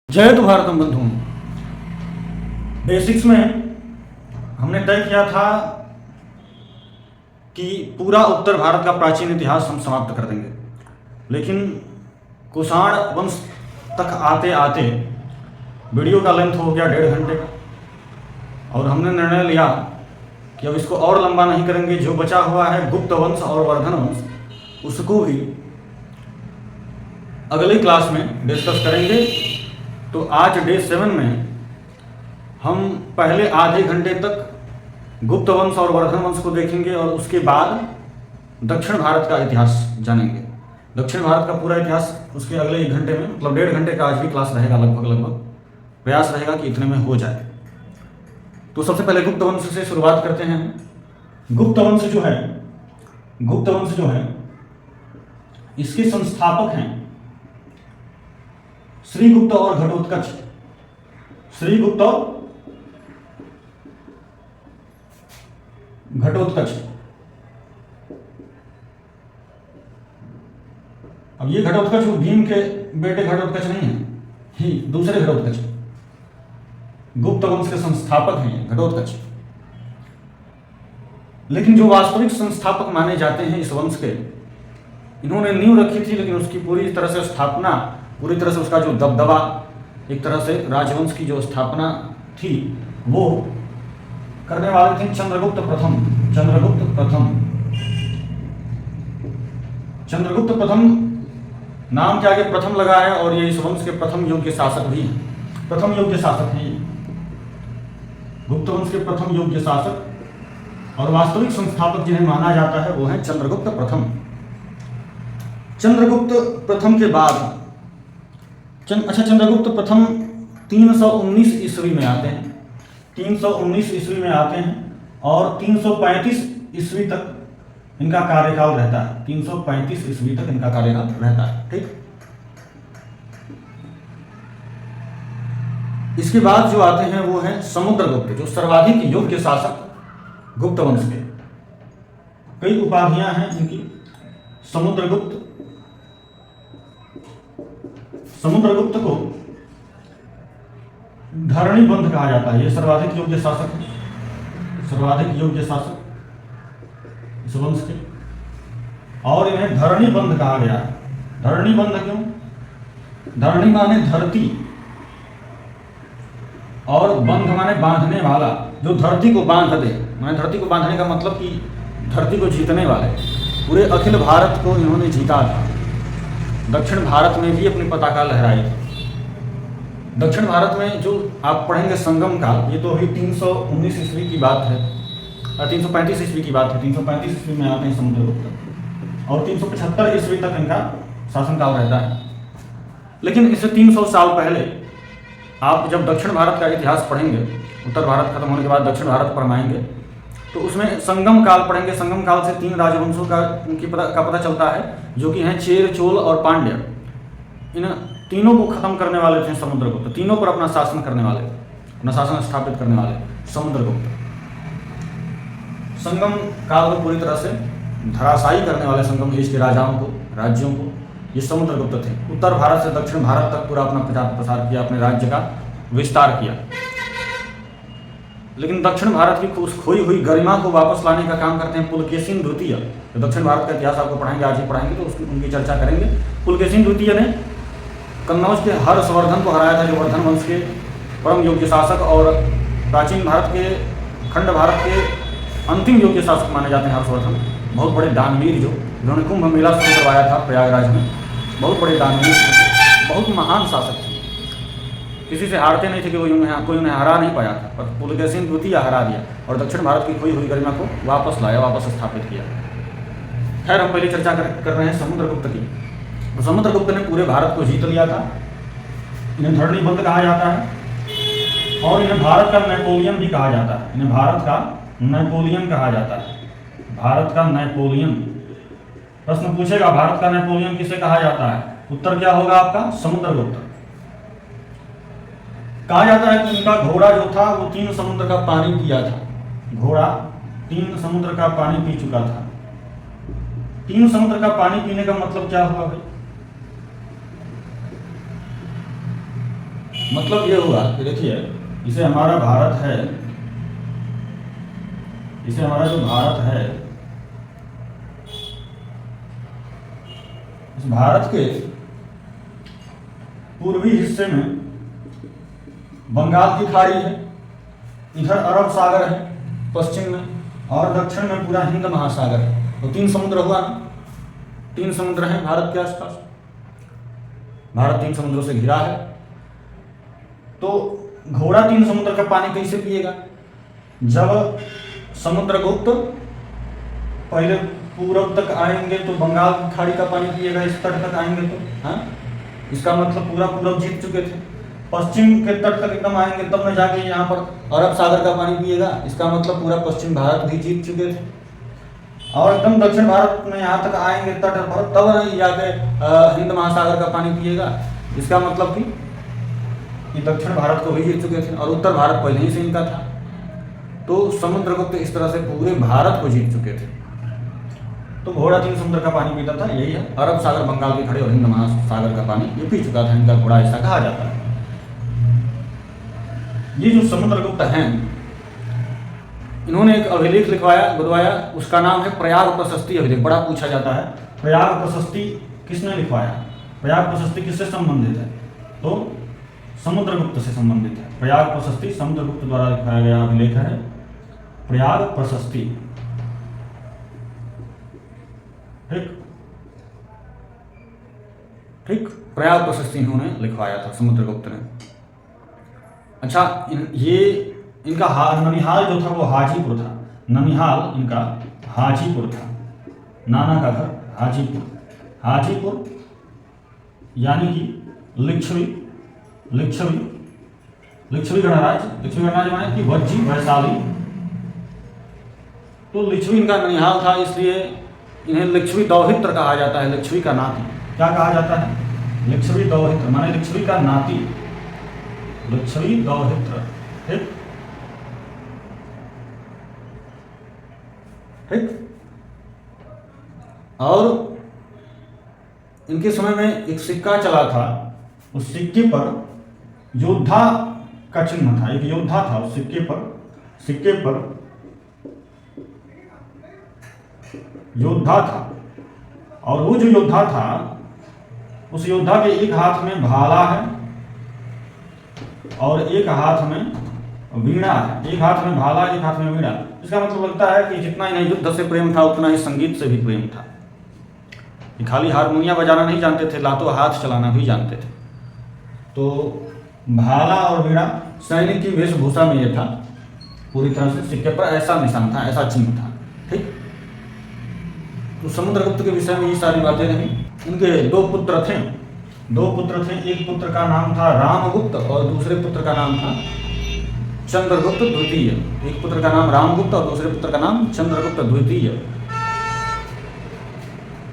जय तो भारतम बंधु। बेसिक्स में हमने तय किया था कि पूरा उत्तर भारत का प्राचीन इतिहास हम समाप्त कर देंगे, लेकिन कुषाण वंश तक आते आते वीडियो का लेंथ हो गया 1.5 घंटे का, और हमने निर्णय लिया कि अब इसको और लंबा नहीं करेंगे। जो बचा हुआ है गुप्त वंश और वर्धन वंश, उसको भी अगली क्लास में डिस्कस करेंगे। तो आज डे 7 में हम पहले आधे घंटे तक गुप्त वंश और वर्धन वंश को देखेंगे और उसके बाद दक्षिण भारत का इतिहास जानेंगे। दक्षिण भारत का पूरा इतिहास उसके अगले 1 घंटे में, मतलब 1.5 घंटे का आज भी क्लास रहेगा। लगभग प्रयास रहेगा कि इतने में हो जाए। तो सबसे पहले गुप्त वंश से शुरुआत करते हैं। गुप्त वंश जो है इसके संस्थापक हैं श्रीगुप्त और घटोत्कच। श्रीगुप्त और घटोत्कच। अब ये घटोत्कच भीम के बेटे घटोत्कच नहीं है, ही दूसरे घटोत्कच। गुप्त वंश के संस्थापक हैं घटोत्कच। लेकिन जो वास्तविक संस्थापक माने जाते हैं इस वंश के, इन्होंने नींव रखी थी, लेकिन उसकी पूरी तरह से स्थापना, पूरी तरह से उसका जो दबदबा, एक तरह से राजवंश की जो स्थापना थी, वो करने वाले थे चंद्रगुप्त प्रथम। चंद्रगुप्त प्रथम नाम के आगे प्रथम लगा है, और ये इस वंश के प्रथम योग्य शासक भी हैं। प्रथम योग्य शासक हैं ये, गुप्त वंश के प्रथम योग्य शासक। और वास्तविक संस्थापक जिन्हें माना जाता है वो है चंद्रगुप्त प्रथम। चंद्रगुप्त प्रथम के बाद चंद्रगुप्त प्रथम 319 ईस्वी में आते हैं। 319 ईस्वी में आते हैं और 335 ईस्वी तक इनका कार्यकाल रहता है। 335 ईस्वी तक इनका कार्यकाल रहता है। ठीक। इसके बाद जो आते हैं वो हैं समुद्रगुप्त, जो सर्वाधिक योग्य शासक गुप्त वंश के। कई उपाधियां हैं इनकी। समुद्रगुप्त को धरणीबंध कहा जाता है। ये सर्वाधिक योग्य शासक है, सर्वाधिक योग्य शासक इस वंश के, और इन्हें धरणीबंध कहा गया है। धरणीबंध क्यों? धरणी माने धरती और बंध माने बांधने वाला, जो धरती को बांध दे। माने धरती को बांधने का मतलब कि धरती को जीतने वाले। पूरे अखिल भारत को इन्होंने जीता था। दक्षिण भारत में भी अपनी पताका लहराई थी। दक्षिण भारत में जो आप पढ़ेंगे संगम काल, ये तो अभी 319 ईस्वी की बात है, 335 ईस्वी की बात है। 335 ईस्वी में आते हैं समुद्रगुप्त, और 375 ईस्वी तक इनका शासनकाल रहता है। लेकिन इससे 300 साल पहले आप जब दक्षिण भारत का इतिहास पढ़ेंगे, उत्तर भारत खत्म होने के बाद दक्षिण भारत पर आएंगे, तो उसमें संगम काल पढ़ेंगे। संगम काल से 3 राजवंशों का पता चलता है, जो कि हैं चेर, चोल और पांड्य। इन तीनों को खत्म करने वाले थे समुद्रगुप्त। तीनों पर अपना शासन करने वाले, अपना शासन स्थापित करने वाले समुद्रगुप्त। संगम काल को पूरी तरह से धराशायी करने वाले, संगम देश के राजाओं को, राज्यों को, ये समुद्रगुप्त थे। उत्तर भारत से दक्षिण भारत तक पूरा अपना प्रचार प्रसार किया, अपने राज्य का विस्तार किया। लेकिन दक्षिण भारत की खोई हुई गरिमा को वापस लाने का काम करते हैं पुलकेशिन द्वितीय। तो दक्षिण भारत का इतिहास आपको पढ़ाएंगे, आज ही पढ़ाएंगे, तो उसकी उनकी चर्चा करेंगे। पुलकेशिन द्वितीय ने कन्नौज के हर्षवर्धन को हराया था, जो वर्धन वंश के परम योग्य शासक और प्राचीन भारत के, खंड भारत के अंतिम योग्य शासक माने जाते हैं हर्षवर्धन। बहुत बड़े दानवीर, जो जिन्होंने कुंभ मेला शुरू करवाया था प्रयागराज में। बहुत बड़े दानवीर, बहुत महान शासक थे। किसी से हारते नहीं थे कि कोई उन्हें हरा नहीं पाया था, पर पुलकेशिन द्वितीय हरा दिया और दक्षिण भारत की खोई हुई गरिमा को वापस लाया, वापस स्थापित किया। खैर, हम पहले चर्चा कर रहे हैं समुद्रगुप्त की। तो समुद्रगुप्त ने पूरे भारत को जीत लिया था। इन्हें धरणीबंध कहा जाता है, और इन्हें भारत का नेपोलियन भी कहा जाता है। इन्हें भारत का नेपोलियन कहा जाता है। भारत का नेपोलियन। प्रश्न पूछेगा, भारत का नेपोलियन किसे कहा जाता है? उत्तर क्या होगा आपका? समुद्रगुप्त। कहा जाता है कि उनका घोड़ा जो था वो 3 समुद्र का पानी पिया था। घोड़ा 3 समुद्र का पानी पी चुका था। 3 समुद्र का पानी पीने का मतलब क्या हुआ भाई? मतलब ये हुआ कि देखिए, इसे हमारा भारत है, इसे हमारा जो भारत है, इस भारत के पूर्वी हिस्से में बंगाल की खाड़ी है, इधर अरब सागर है पश्चिम में, और दक्षिण में पूरा हिंद महासागर है। तो 3 समुद्र हुआ ना, 3 समुद्र हैं भारत के आसपास। भारत 3 समुद्रों से घिरा है। तो घोड़ा 3 समुद्र का पानी कैसे पिएगा? जब समुद्रगुप्त पहले पूरब तक आएंगे तो बंगाल की खाड़ी का पानी पिएगा, इस तट तक आएंगे तो, हाँ, इसका मतलब पूरा पूरब जीत चुके थे। पश्चिम के तट तक एकदम आएंगे तब न जाके यहाँ पर अरब सागर का पानी पिएगा, इसका मतलब पूरा पश्चिम भारत भी जीत चुके थे। और एकदम दक्षिण भारत में यहाँ तक आएंगे तट पर, तब नहीं जाके हिंद महासागर का पानी पिएगा, इसका मतलब कि दक्षिण भारत को भी जीत चुके थे और उत्तर भारत पहले ही से इनका था। तो समुद्रगुप्त इस तरह से पूरे भारत को जीत चुके थे। तो घोड़ा 3 समुद्र का पानी पीता था, यही है। अरब सागर, बंगाल की खाड़ी और हिंद महासागर का पानी ये पी चुका था, इनका घोड़ा ऐसा कहा जाता है। ये जो समुद्रगुप्त हैं, इन्होंने एक अभिलेख बुधवाया, उसका नाम है प्रयाग प्रशस्ति अभिलेख। बड़ा पूछा जाता है, प्रयाग प्रशस्ति किसने लिखवाया? प्रयाग प्रशस्ति किससे संबंधित है? तो समुद्रगुप्त से संबंधित है। प्रयाग प्रशस्ति समुद्रगुप्त द्वारा लिखवाया गया अभिलेख है, प्रयाग प्रशस्ति। ठीक, प्रयाग प्रशस्ति इन्होंने लिखवाया था समुद्रगुप्त ने। अच्छा, ये इनका ननिहाल जो था वो हाजीपुर था। ननिहाल इनका हाजीपुर था, नाना का घर हाजीपुर। हाजीपुर यानी कि लिच्छवी गणराज्य माने कि वज्जी वैशाली। तो लिच्छवी इनका ननिहाल था, इसलिए इन्हें लिच्छवी दौहित्र कहा जाता है। लिच्छवी का नाती क्या कहा जाता है? लिच्छवी दौहित्र माने लिच्छवी का नाती, लिच्छवी दौहित्र। ठीक, और इनके समय में एक सिक्का चला था, उस सिक्के पर योद्धा का चिन्ह था। एक योद्धा था उस सिक्के पर योद्धा था। और वो जो योद्धा था, उस योद्धा के एक हाथ में भाला है और एक हाथ में वीणा है। एक हाथ में भाला, एक हाथ में वीणा। इसका मतलब लगता है कि जितना इन्हें युद्ध से प्रेम था उतना ही संगीत से भी प्रेम था। ये खाली हारमोनिया बजाना नहीं जानते थे, लातों हाथ चलाना भी जानते थे। तो भाला और वीणा सैनिक की वेशभूषा में ये था, पूरी तरह से सिक्के पर ऐसा निशान था, ऐसा चिन्ह था। ठीक, तो समुद्रगुप्त के विषय में ये सारी बातें रही। इनके 2 पुत्र थे। एक पुत्र का नाम था रामगुप्त और दूसरे पुत्र का नाम था चंद्रगुप्त द्वितीय। एक पुत्र का नाम रामगुप्त और दूसरे पुत्र का नाम चंद्रगुप्त द्वितीय।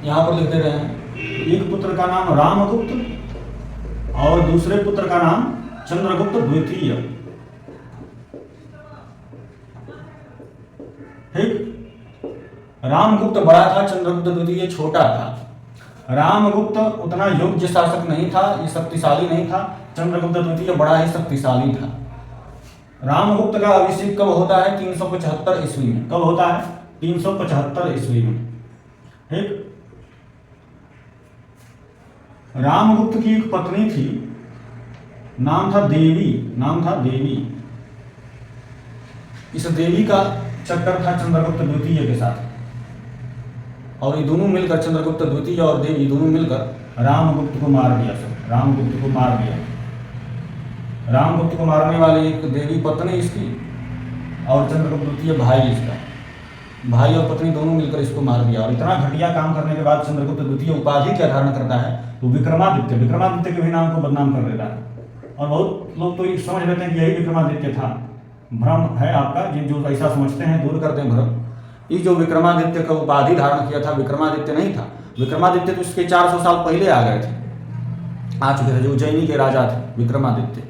यहाँ पर लिख दे रहे हैं, एक पुत्र का नाम रामगुप्त और दूसरे पुत्र का नाम चंद्रगुप्त द्वितीय। ठीक, रामगुप्त बड़ा था, चंद्रगुप्त द्वितीय छोटा था। रामगुप्त उतना योग्य शासक नहीं था, ये शक्तिशाली नहीं था। चंद्रगुप्त द्वितीय बड़ा ही शक्तिशाली था। रामगुप्त का अभिषेक कब होता है? 375 ईस्वी में। कब होता है? 375 ईस्वी में। ठीक, रामगुप्त की एक पत्नी थी, नाम था देवी। इस देवी का चक्कर था चंद्रगुप्त द्वितीय के साथ, और ये दोनों मिलकर, चंद्रगुप्त द्वितीय और देवी दोनों मिलकर रामगुप्त को मार दिया। रामगुप्त को मारने वाली एक देवी पत्नी इसकी और चंद्रगुप्त द्वितीय भाई इसका। भाई और पत्नी दोनों मिलकर इसको मार दिया। और इतना घटिया काम करने के बाद चंद्रगुप्त द्वितीय उपाधि क्या धारण करता है? तो विक्रमादित्य के भी नाम को बदनाम कर देता है। और बहुत लोग तो ये समझ लेते हैं कि यही विक्रमादित्य था। भ्रम है आपका, जो ऐसा समझते हैं दूर कर दें भ्रम। ये जो विक्रमादित्य का उपाधि धारण किया था, विक्रमादित्य नहीं था। विक्रमादित्य तो इसके 400 साल पहले आ गए थे, आ चुके थे। जो उज्जैनी के राजा थे विक्रमादित्य,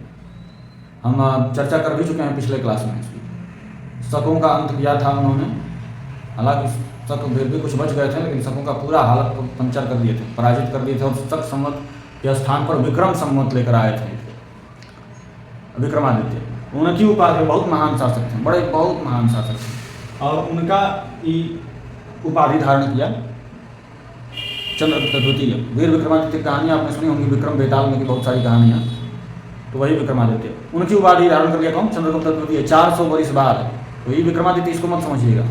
हम चर्चा कर भी चुके हैं पिछले क्लास में इसकी। शकों का अंत किया था उन्होंने, हालांकि शक फिर भी कुछ बच गए थे, लेकिन शकों का पूरा हालत पंचर कर दिए थे, पराजित कर दिए थे। और शक संवत के स्थान पर विक्रम संवत लेकर आए थे। विक्रमादित्य। उनकी उपाधि, बहुत महान शासक थे, बड़े बहुत महान शासक थे, और उनका उपाधि धारण किया चंद्रगुप्त द्वितीय। वीर विक्रमादित्य की कहानियाँ आपने सुनी होंगी, विक्रम बेताल में की बहुत सारी कहानियाँ, तो वही विक्रमादित्य। उनकी उपाधि धारण कर लिया कौन? चंद्रगुप्त द्वितीय। 400 वर्ष बाद, तो ये विक्रमादित्य, इसको मत समझिएगा।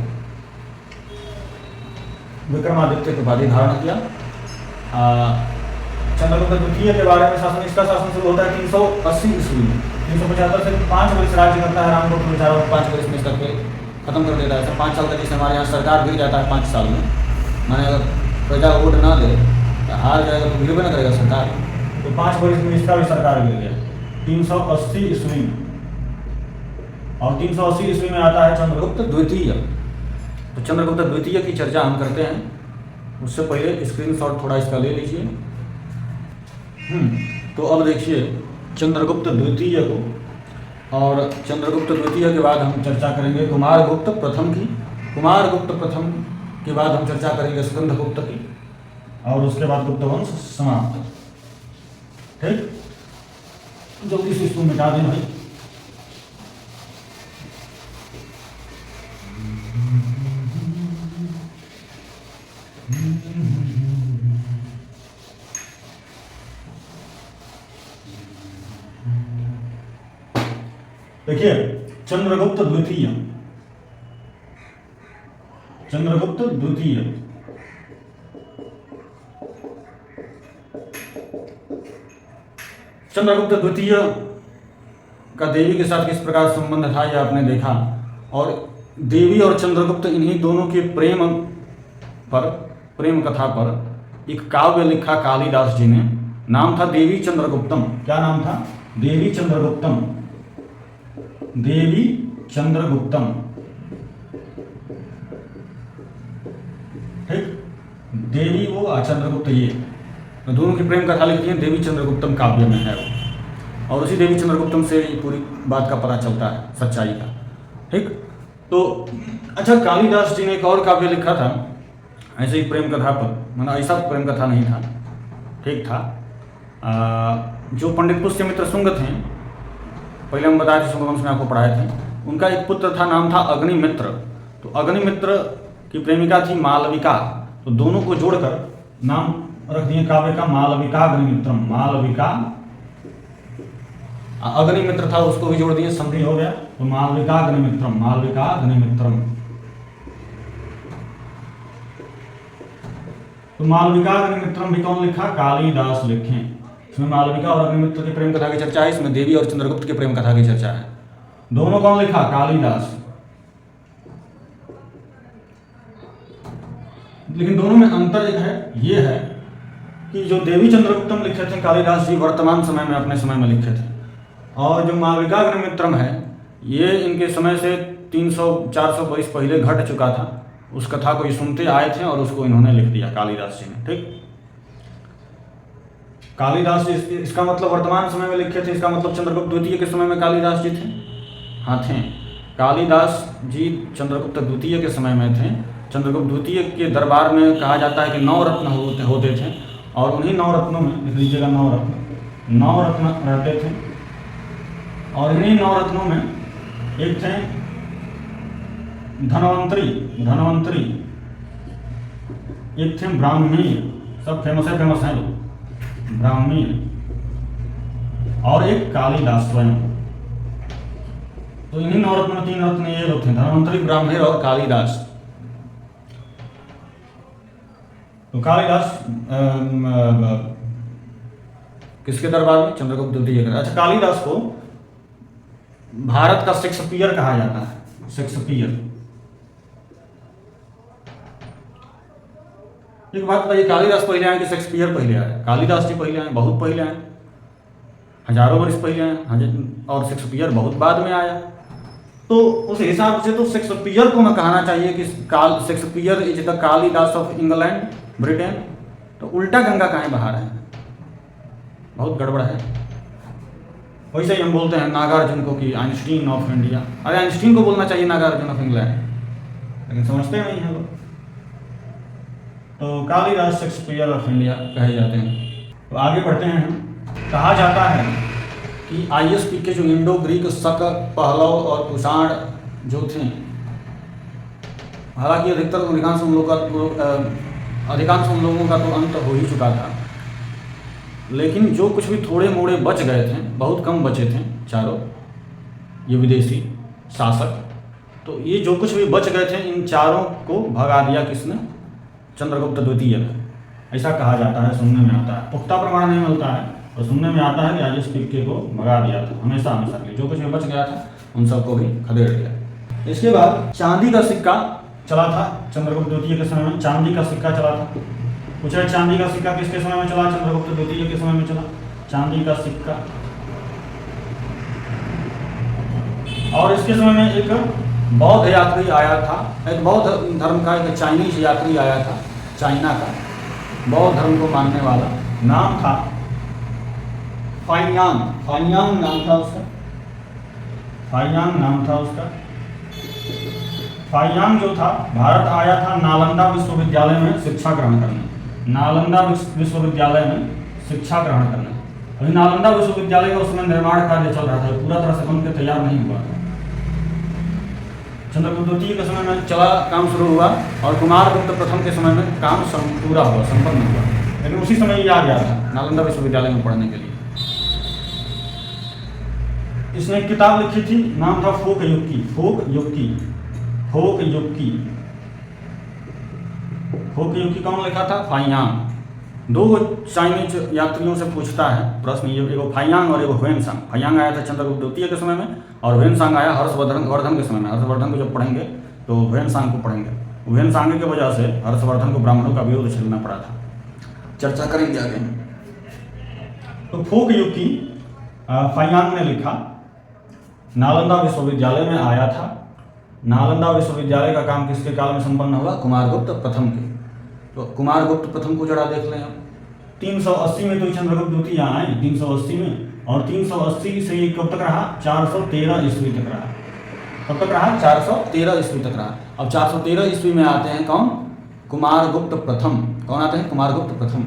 विक्रमादित्य की उपाधि धारण किया। चंद्रगुप्त द्वितीय के बारे में शासन, इसका शासन शुरू होता है 380 ईस्वी में। 375 से 5 वर्ष राज्य करता है रामगोपाल बेचारा, 5 वर्ष में इसका खत्म कर देता है। 5 साल का, जैसे हमारे यहाँ सरकार गिर जाता है 5 साल में, माने अगर प्रजा वोट ना दे तो हार जाएगा तो गिरबे ना करेगा सरकार, तो 5 वर्ष में इसका भी सरकार गिर गया 380 ईस्वी में। और 380 ईस्वी में आता है चंद्रगुप्त द्वितीय। तो चंद्रगुप्त द्वितीय की चर्चा हम करते हैं, उससे पहले स्क्रीनशॉट थोड़ा इसका ले लीजिए। तो अब देखिए चंद्रगुप्त द्वितीय को, और चंद्रगुप्त द्वितीय के बाद हम चर्चा करेंगे कुमारगुप्त प्रथम की। कुमारगुप्त प्रथम के बाद हम चर्चा करेंगे स्कंदगुप्त की, और उसके बाद गुप्त वंश समाप्त। ठीक, जल्दी से इसको मिटा दें भाई। देखिए चंद्रगुप्त द्वितीय, चंद्रगुप्त द्वितीय चंद्रगुप्त द्वितीय का देवी के साथ किस प्रकार संबंध था, यह आपने देखा। और देवी और चंद्रगुप्त, इन्हीं दोनों के प्रेम कथा पर एक काव्य लिखा कालिदास जी ने। नाम था देवी चंद्रगुप्तम। क्या नाम था? देवी चंद्रगुप्तम। देवी चंद्रगुप्तम। ठीक, देवी वो चंद्रगुप्त ये, तो दोनों की प्रेम कथा लिखी है, देवी चंद्रगुप्तम काव्य में है वो। और उसी देवी चंद्रगुप्तम से पूरी बात का पता चलता है, सच्चाई का। ठीक, तो अच्छा, कालिदास जी ने एक और काव्य लिखा था ऐसे ही प्रेम कथा पर, मतलब ऐसा प्रेम कथा नहीं था, ठीक था। जो पंडित पुष्यमित्र शुंग थे, पहले हम बताए थे, शुंग वंश में आपको पढ़ाए थे, उनका एक पुत्र था, नाम था अग्निमित्र। तो अग्निमित्र की प्रेमिका थी मालविका, तो दोनों को जोड़कर नाम रख दिए काव्य का मालविका अग्निमित्रम। मालविका, अग्निमित्र था उसको भी जोड़ दिए, संधि हो गया, तो मालविका अग्निमित्रम। मालविका अग्निमित्रम। तो मालविका अग्निमित्रम भी कौन लिखा? कालिदास लिखे। इसमें मालविका और अग्निमित्र की प्रेम कथा की चर्चा है, इसमें देवी और चंद्रगुप्त की प्रेम कथा की चर्चा है। दोनों कौन लिखा? कालिदास। लेकिन दोनों में अंतर एक है, ये है कि जो देवी चंद्रगुप्तम लिखे थे कालिदास जी, वर्तमान समय में, अपने समय में लिखे थे, और जो मालविका अग्निमित्रम है, ये इनके समय से 300-400 वर्ष पहले घट चुका था। उस कथा को ये सुनते आए थे और उसको इन्होंने लिख दिया कालिदास जी ने। ठीक, कालिदास जी, इसका मतलब वर्तमान समय में लिखे थे, इसका मतलब चंद्रगुप्त द्वितीय के समय में कालिदास जी थे। हाँ थे, कालिदास जी चंद्रगुप्त द्वितीय के समय में थे। चंद्रगुप्त द्वितीय के दरबार में कहा जाता है कि 9 रत्न होते थे, और उन्हीं 9 रत्नों में, लिख लीजिएगा 9 रत्न, 9 रत्न रहते थे। और इन्हीं 9 रत्नों में एक थे धनवंतरी, एक थे ब्राह्मी, सब फेमस हैं लोग, ब्राह्मी, और एक कालिदास स्वयं। तो इन्हीं 9 रत्नों में 3 रत्न ये लोग थे, धनवंतरी, ब्राह्मी और कालिदास। तो कालिदास किसके दरबार में? चंद्रगुप्त द्वितीय का। अच्छा, कालिदास को भारत का शेक्सपियर कहा जाता है। शेक्सपियर। एक बात बताइए, कालिदास पहले आए कि शेक्सपियर पहले आए? कालिदास जी पहले आए, बहुत पहले आए, हजारों वर्ष पहले आए, और शेक्सपियर बहुत बाद में आया। तो उस हिसाब से तो शेक्सपियर को न कहना चाहिए कि Shakespeare is the Kalidas of England, Britain. तो उल्टा गंगा कहाँ बहा रहे हैं, बहुत गड़बड़ है। वैसे ही हम बोलते हैं नागार्जुन को कि आइंस्टीन ऑफ इंडिया। अरे आइंस्टीन को बोलना चाहिए नागार्जुन ऑफ इंग्लैंड, लेकिन समझते नहीं हैं लोग। तो कालिदास शेक्सपियर ऑफ इंडिया कहे जाते हैं। तो आगे बढ़ते हैं हम। कहा जाता है कि ISP के जो इंडो ग्रीक, शक, पहलव और कुषाण जो थे, हालांकि अधिकांश उन लोगों का तो अंत हो ही चुका था, लेकिन जो कुछ भी थोड़े मोड़े बच गए थे, बहुत कम बचे थे चारों ये विदेशी शासक, तो ये जो कुछ भी बच गए थे इन चारों को भगा दिया किसने? चंद्रगुप्त द्वितीय ने। ऐसा कहा जाता है, सुनने में आता है, पुख्ता प्रमाण नहीं मिलता है और सुनने में आता है कि ISP को भगा दिया था हमेशा के लिए, जो कुछ भी बच गया था उन सबको भी खदेड़ दिया। इसके बाद चांदी का सिक्का चला था चंद्रगुप्त द्वितीय के समय में, चांदी का सिक्का चला था। पूछा है चांदी का सिक्का किसके समय में चला? चंद्रगुप्त द्वितीय के समय में चला चांदी का सिक्का। और इसके समय में एक बौद्ध यात्री आया था, एक बौद्ध धर्म का एक चाइनीज यात्री आया था, चाइना का बौद्ध धर्म को मानने वाला, नाम था फाइयांग, फाइयांग नाम था उसका, फाइयांग नाम था उसका। फाइयांग जो था भारत आया था नालंदा विश्वविद्यालय में शिक्षा ग्रहण करने, नालंदा विश्वविद्यालय में शिक्षा ग्रहण करने। अभी नालंदा विश्वविद्यालय का उसमें निर्माण कार्य चल रहा था, पूरा तरह से बनकर तैयार नहीं हुआ था। चंद्रगुप्त द्वितीय के समय में चला काम शुरू हुआ और कुमारगुप्त प्रथम के समय में काम पूरा हुआ, संपन्न हुआ, लेकिन उसी समय ये आ गया था नालंदा विश्वविद्यालय में पढ़ने के लिए। इसने एक किताब लिखी थी, नाम था फोक युक्ति, फोक युक्ति, फोक युक्ति। फोक युक्ति कौन लिखा था? फाइयांग। दो चाइनीज यात्रियों से पूछता है प्रश्न, ये एगो फाइयांग और एगो ह्वेनसांग। फाइयांग आया था चंद्रगुप्त द्वितीय के समय में और ह्वेनसांग आया हर्षवर्धन के समय में। हर्षवर्धन को जब पढ़ेंगे तो ह्वेनसांग को पढ़ेंगे। ह्वेनसांग की वजह से हर्षवर्धन को ब्राह्मणों का विरोध झेलना पड़ा था, चर्चा करेंगे आगे। तो फोक युक्ति फाइयांग ने लिखा, नालंदा विश्वविद्यालय में आया था। नालंदा विश्वविद्यालय का काम किसके काल में संपन्न हुआ? कुमारगुप्त प्रथम के। तो कुमारगुप्त प्रथम को जरा देख लें हम। 380 में तो चंद्रगुप्त द्वितीय आए, 380 में, और 380 से ये कब तक रहा? 413 ईस्वी तक रहा। कब तक रहा? 413 ईस्वी तक रहा। अब 413 ईस्वी में आते हैं कौन? कुमारगुप्त प्रथम। कौन आते हैं? कुमारगुप्त प्रथम।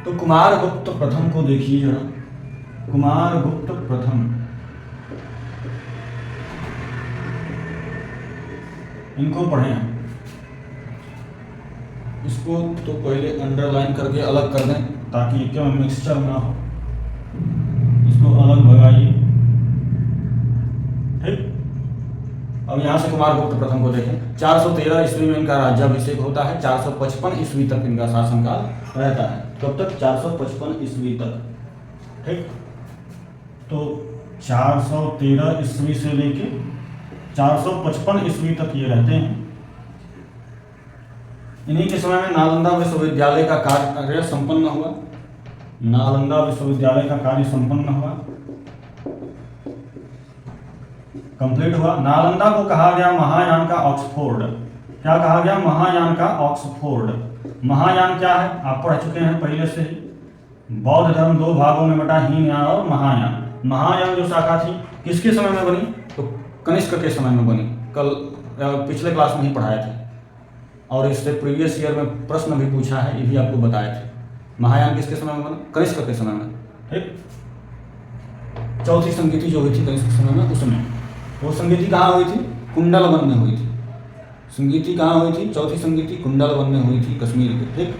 तो कुमारगुप्त प्रथम को देखिए जरा, कुमारगुप्त प्रथम, इनको पढ़ें हम। इसको तो पहले अंडरलाइन करके अलग कर दें ताकि क्या मिक्सचर ना हो, इसको अलग भगाइए, ठीक। अब यहाँ से कुमारगुप्त प्रथम को देखें। 413 ईस्वी में इनका राज्याभिषेक होता है, 455 ईस्वी तक इनका शासनकाल रहता है। कब तक? 455 ईस्वी तक, ठीक। तो 413 ईस्वी से लेके 455 ईस्वी तक ये रहते हैं। इन्हीं के समय में नालंदा विश्वविद्यालय का कार्य संपन्न हुआ, नालंदा विश्वविद्यालय का कार्य संपन्न हुआ, कंप्लीट हुआ। नालंदा को कहा गया महायान का ऑक्सफोर्ड। क्या कहा गया? महायान का ऑक्सफोर्ड। महायान क्या है? आप पढ़ चुके हैं पहले से ही। बौद्ध धर्म दो भागों में बटा, हीनयान और महायान। महायान जो शाखा थी किसके समय में बनी? तो कनिष्क के समय में बनी। कल पिछले क्लास में ही पढ़ाए थे और इससे प्रीवियस ईयर में प्रश्न भी पूछा है, ये भी आपको बताए थे। महायान किसके समय में बना? कनिष्क के समय में, ठीक। चौथी संगीति जो हुई थी कनिष्क समय में, उसमें वो संगीति कहाँ हुई थी? कुंडलवन में हुई थी। संगीति कहाँ हुई थी? चौथी संगीति कुंडलवन में हुई थी, कश्मीर के, ठीक।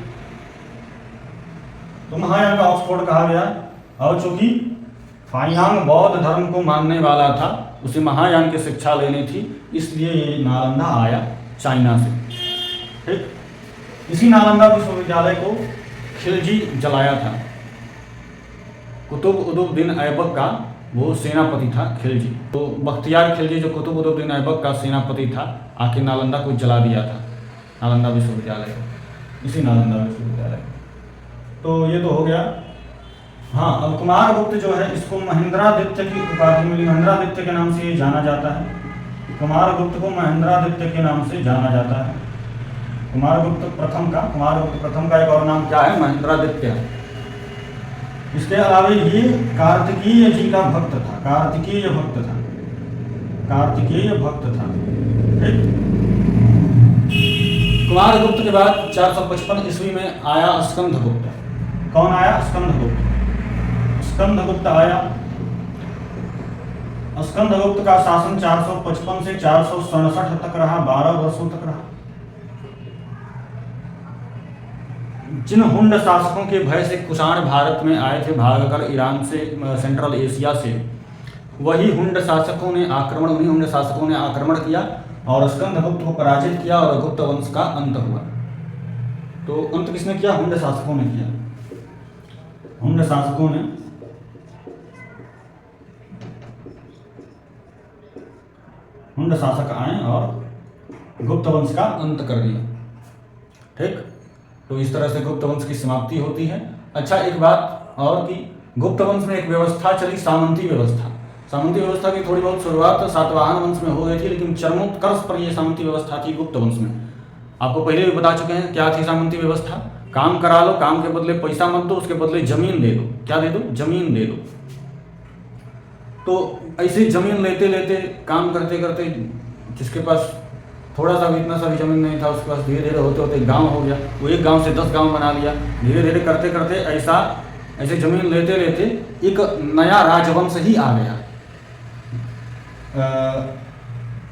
तो महायान का ऑक्सफोर्ड कहा गया। और चूंकि फाइयांग बौद्ध धर्म को मानने वाला था, उसे महायान की शिक्षा लेनी थी, इसलिए ये नालंदा आया चाइना से, ठीक। इसी नालंदा विश्वविद्यालय को खिलजी जलाया था। कुतुब-उद-दीन ऐबक का वो सेनापति था खिलजी। तो बख्तियार खिलजी जो कुतुब-उद-दीन ऐबक का सेनापति था, आके नालंदा को जला दिया था, नालंदा विश्वविद्यालय को, इसी नालंदा विश्वविद्यालय। तो ये तो हो गया। हाँ, अब कुमारगुप्त जो है इसको महेंद्रादित्य की उपाधि मिली, महेंद्रादित्य के नाम से ये जाना जाता है। कुमारगुप्त को महेंद्रादित्य के नाम से जाना जाता है। कुमारगुप्त प्रथम का एक और नाम क्या है? महेंद्रादित्य। इसके अलावा ये कार्तिकेय जी का भक्त था, कार्तिकेय भक्त था, कार्तिकेय भक्त था, ठीक। कुमारगुप्त के बाद 455 ईस्वी में आया स्कंदगुप्त। कौन आया? स्कंदगुप्त। स्कंदगुप्त आया। स्कंदगुप्त का शासन 455 से 467 तक रहा, 12 वर्षों तक रहा। जिन हुंड शासकों के भय से कुषाण भारत में आए थे भागकर ईरान से, सेंट्रल एशिया से, उन्हीं हुंड शासकों ने आक्रमण किया और स्कंदगुप्त को पराजित किया और गुप्त वंश का अंत हुआ। तो अंत किसने किया? हुंड शासकों ने किया। हुंड शासकों ने हुंड शासक आए और गुप्त वंश का अंत कर दिया। ठीक, तो इस तरह से गुप्त वंश की समाप्ति होती है। अच्छा, एक बात और कि गुप्त वंश में एक व्यवस्था चली, सामंती व्यवस्था। सामंती व्यवस्था की थोड़ी बहुत शुरुआत सातवाहन वंश में हो गई थी, लेकिन चरमोत्कर्ष पर यह सामंती व्यवस्था थी गुप्त वंश में। आपको पहले भी बता चुके हैं क्या थी सामंती व्यवस्था। काम करा लो, काम के बदले पैसा मत दो, उसके बदले जमीन दे दो। क्या दे दो? जमीन दे दो। तो ऐसे जमीन लेते लेते, काम करते करते, जिसके पास थोड़ा सा भी, इतना सा भी जमीन नहीं था, उसके पास धीरे धीरे होते होते गांव हो गया। वो एक गांव से 10 गांव बना लिया। धीरे धीरे करते करते ऐसे जमीन लेते लेते एक नया राजवंश ही आ गया।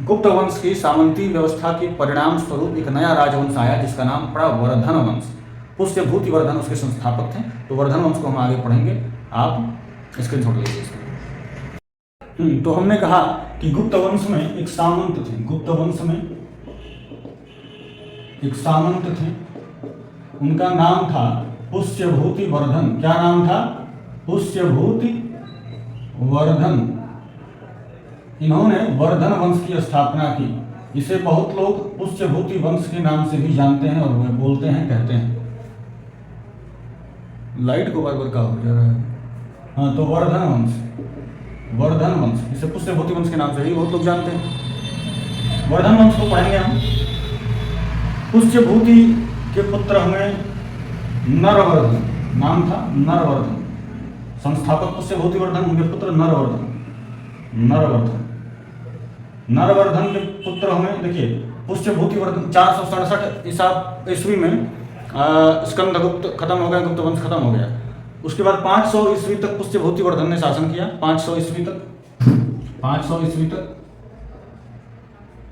गुप्त वंश की सामंती व्यवस्था के परिणाम स्वरूप एक नया राजवंश आया जिसका नाम पड़ा वर्धन वंश। पुष्यभूति वर्धन उसके संस्थापक थे। तो वर्धन वंश को हम आगे पढ़ेंगे, आप स्क्रीनशॉट लीजिए इसका। तो हमने कहा कि गुप्त वंश में एक सामंत थे। गुप्त वंश में एक सामंत थे, उनका नाम था पुष्यभूति वर्धन। क्या नाम था? पुष्यभूति वर्धन। इन्होंने वर्धन वंश की स्थापना की। इसे बहुत लोग पुष्यभूति वंश के नाम से भी जानते हैं और वे बोलते हैं, कहते हैं। लाइट को बार-बार का हो जा रहा है। हाँ, तो वर्धन वंश, इसे पुष्यभूति वंश के नाम से ही बहुत लोग जानते हैं। वर्धन वंश को पढ़ेंगे हम। पुष्यभूति के पुत्र हमें नरवर्धन, नाम था नरवर्धन। संस्थापक पुष्यभूति वर्धन, उनके पुत्र नरवर्धन के पुत्र हमें, देखिए, पुष्यभूति वर्धन 467 ईस्वी में स्कंदगुप्त खत्म हो गया, गुप्त वंश खत्म हो गया। उसके बाद 500 ईस्वी तक पुष्यभूति वर्धन ने शासन किया। 500 ईस्वी तक।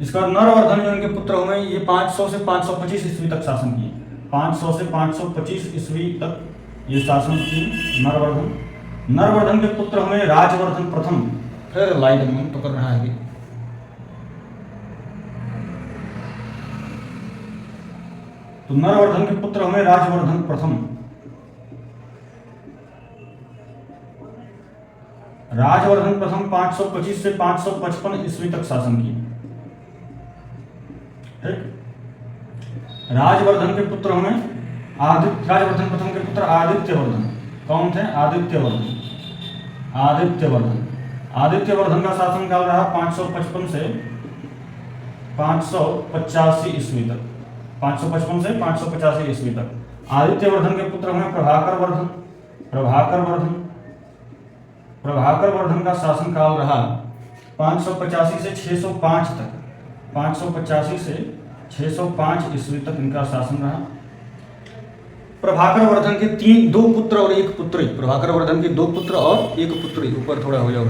इसका नरवर्धन जो इनके पुत्र हुए, ये 500 से 525 ईस्वी तक शासन किए। 500 से 525 ईस्वी तक ये शासन किए नरवर्धन के पुत्र हमें राजवर्धन प्रथम। फिर लाइट में तो कर रहा है। तो नरवर्धन के पुत्र हमें राजवर्धन प्रथम। राजवर्धन प्रथम 525 से 555 ईस्वी तक शासन किए। ठीक, राजवर्धन के पुत्र हमें राजवर्धन प्रथम के पुत्र आदित्यवर्धन। कौन थे? आदित्यवर्धन का शासन काल रहा 555 से 585 ईस्वी तक। 555 से 585 ईस्वी तक। आदित्यवर्धन के पुत्र हमें प्रभाकर वर्धन का शासन काल रहा 585 से 605 तक। 585 से 605 ईस्वी तक इनका शासन रहा। प्रभाकर वर्धन के दो पुत्र और एक पुत्री। प्रभाकर वर्धन के 2 पुत्र और एक पुत्री। ऊपर थोड़ा हो जाओ।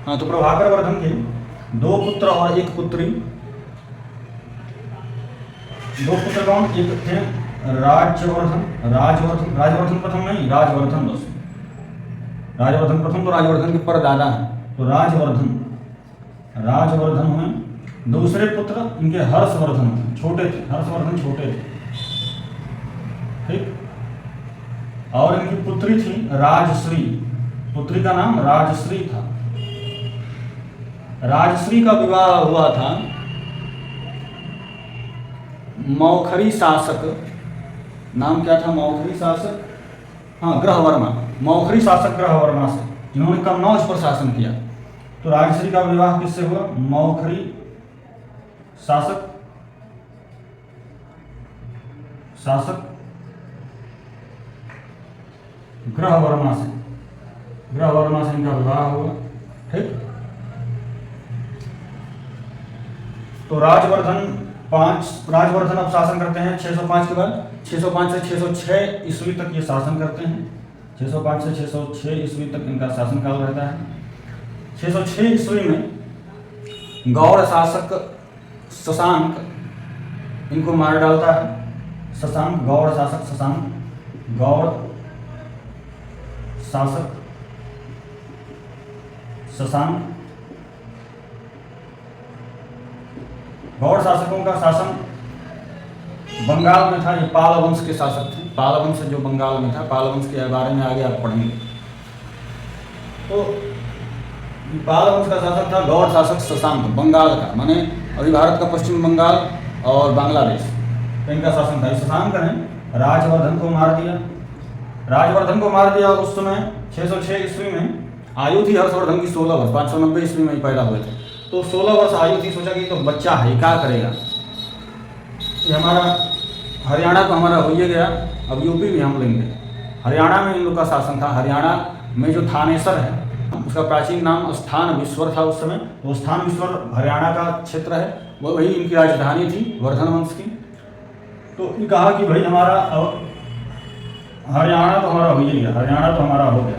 हाँ, तो प्रभाकर वर्धन के 2 पुत्र और एक पुत्री। 2 पुत्र कौन? एक थे राजवर्धन प्रथम नहीं, राजवर्धन बस। राजवर्धन प्रथम तो राजवर्धन के परदादा हैं। तो राजवर्धन हुए। दूसरे पुत्र इनके हर्षवर्धन थे, छोटे थे। हर्षवर्धन छोटे थे। ठीक, और इनकी पुत्री थी राजश्री। पुत्री का नाम राजश्री था। राजश्री का विवाह हुआ था मौखरी शासक। नाम क्या था? मौखरी शासक, हाँ, ग्रहवर्मा। मौखरी शासक ग्रहवर्मा से। इन्होंने कन्नौज पर शासन किया। तो राजश्री का विवाह किससे हुआ? मौखरी शासक ग्रहवर्मा से इनका विवाह हुआ। ठीक, तो राजवर्धन राजवर्धन अब शासन करते हैं 605 के बाद। 605 से 606 ईस्वी तक ये शासन करते हैं। 605 से 606 ईस्वी तक इनका शासनकाल रहता है। 606 ईस्वी में गौड़ शासक शशांक इनको मार डालता है। शशांक, गौड़ शासक शशांक, गौड़ शासक शशांक। गौड़ शासकों का शासन बंगाल में था। ये पाल वंश के शासक थे। पाल वंश जो बंगाल में था, पाल वंश के बारे में आगे आप पढ़ेंगे। तो पाल वंश का शासक था गौड़ शासक शशांक, बंगाल का, माने अभी भारत का पश्चिम बंगाल और बांग्लादेश, तो इनका शासन था। शशांक ने राजवर्धन को मार दिया। राजवर्धन को मार दिया उस समय 606 ईस्वी में आयु थी हर्षवर्धन की 16 वर्ष। 590 ईस्वी में ही पैदा हुए थे, तो 16 वर्ष आयु थी। सोचा कि तो बच्चा है, क्या करेगा, ये हमारा हरियाणा तो हमारा हो ही गया, अब यूपी भी हम लेंगे। हरियाणा में इन लोग का शासन था। हरियाणा में जो थानेसर है उसका प्राचीन नाम स्थान विश्वर था उस समय। तो स्थान विश्वर हरियाणा का क्षेत्र है, वही इनकी राजधानी थी वर्धन वंश की। तो ये कहा कि भाई हमारा हरियाणा तो हमारा हो ही गया, हरियाणा तो हमारा हो गया।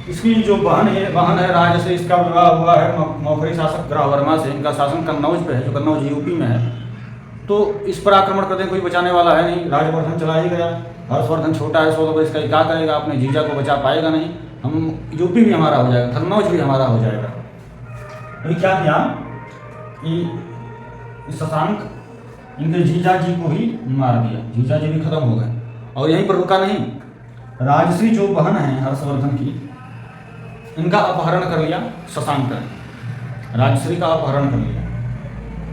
इसकी जो बहन है राज से इसका विवाह हुआ है मौखरी शासक ग्रहवर्मा से। इनका शासन कन्नौज पे है, जो कन्नौज यूपी में है। तो इस पर आक्रमण करते कोई बचाने वाला है नहीं। राजवर्धन चला ही गया। हर्षवर्धन छोटा है, 16 वर्ष का, क्या करेगा, अपने जीजा को बचा पाएगा नहीं। हम यूपी भी हमारा हो जाएगा, कन्नौज भी हमारा हो जाएगा। तो क्या किया कि शशांक इनके जीजा जी को ही मार दिया। जीजा जी भी खत्म हो गए और यहीं पर रुका नहीं। राजश्री जो बहन है हर्षवर्धन की, इनका अपहरण कर लिया शशांक ने। राजश्री का अपहरण कर लिया।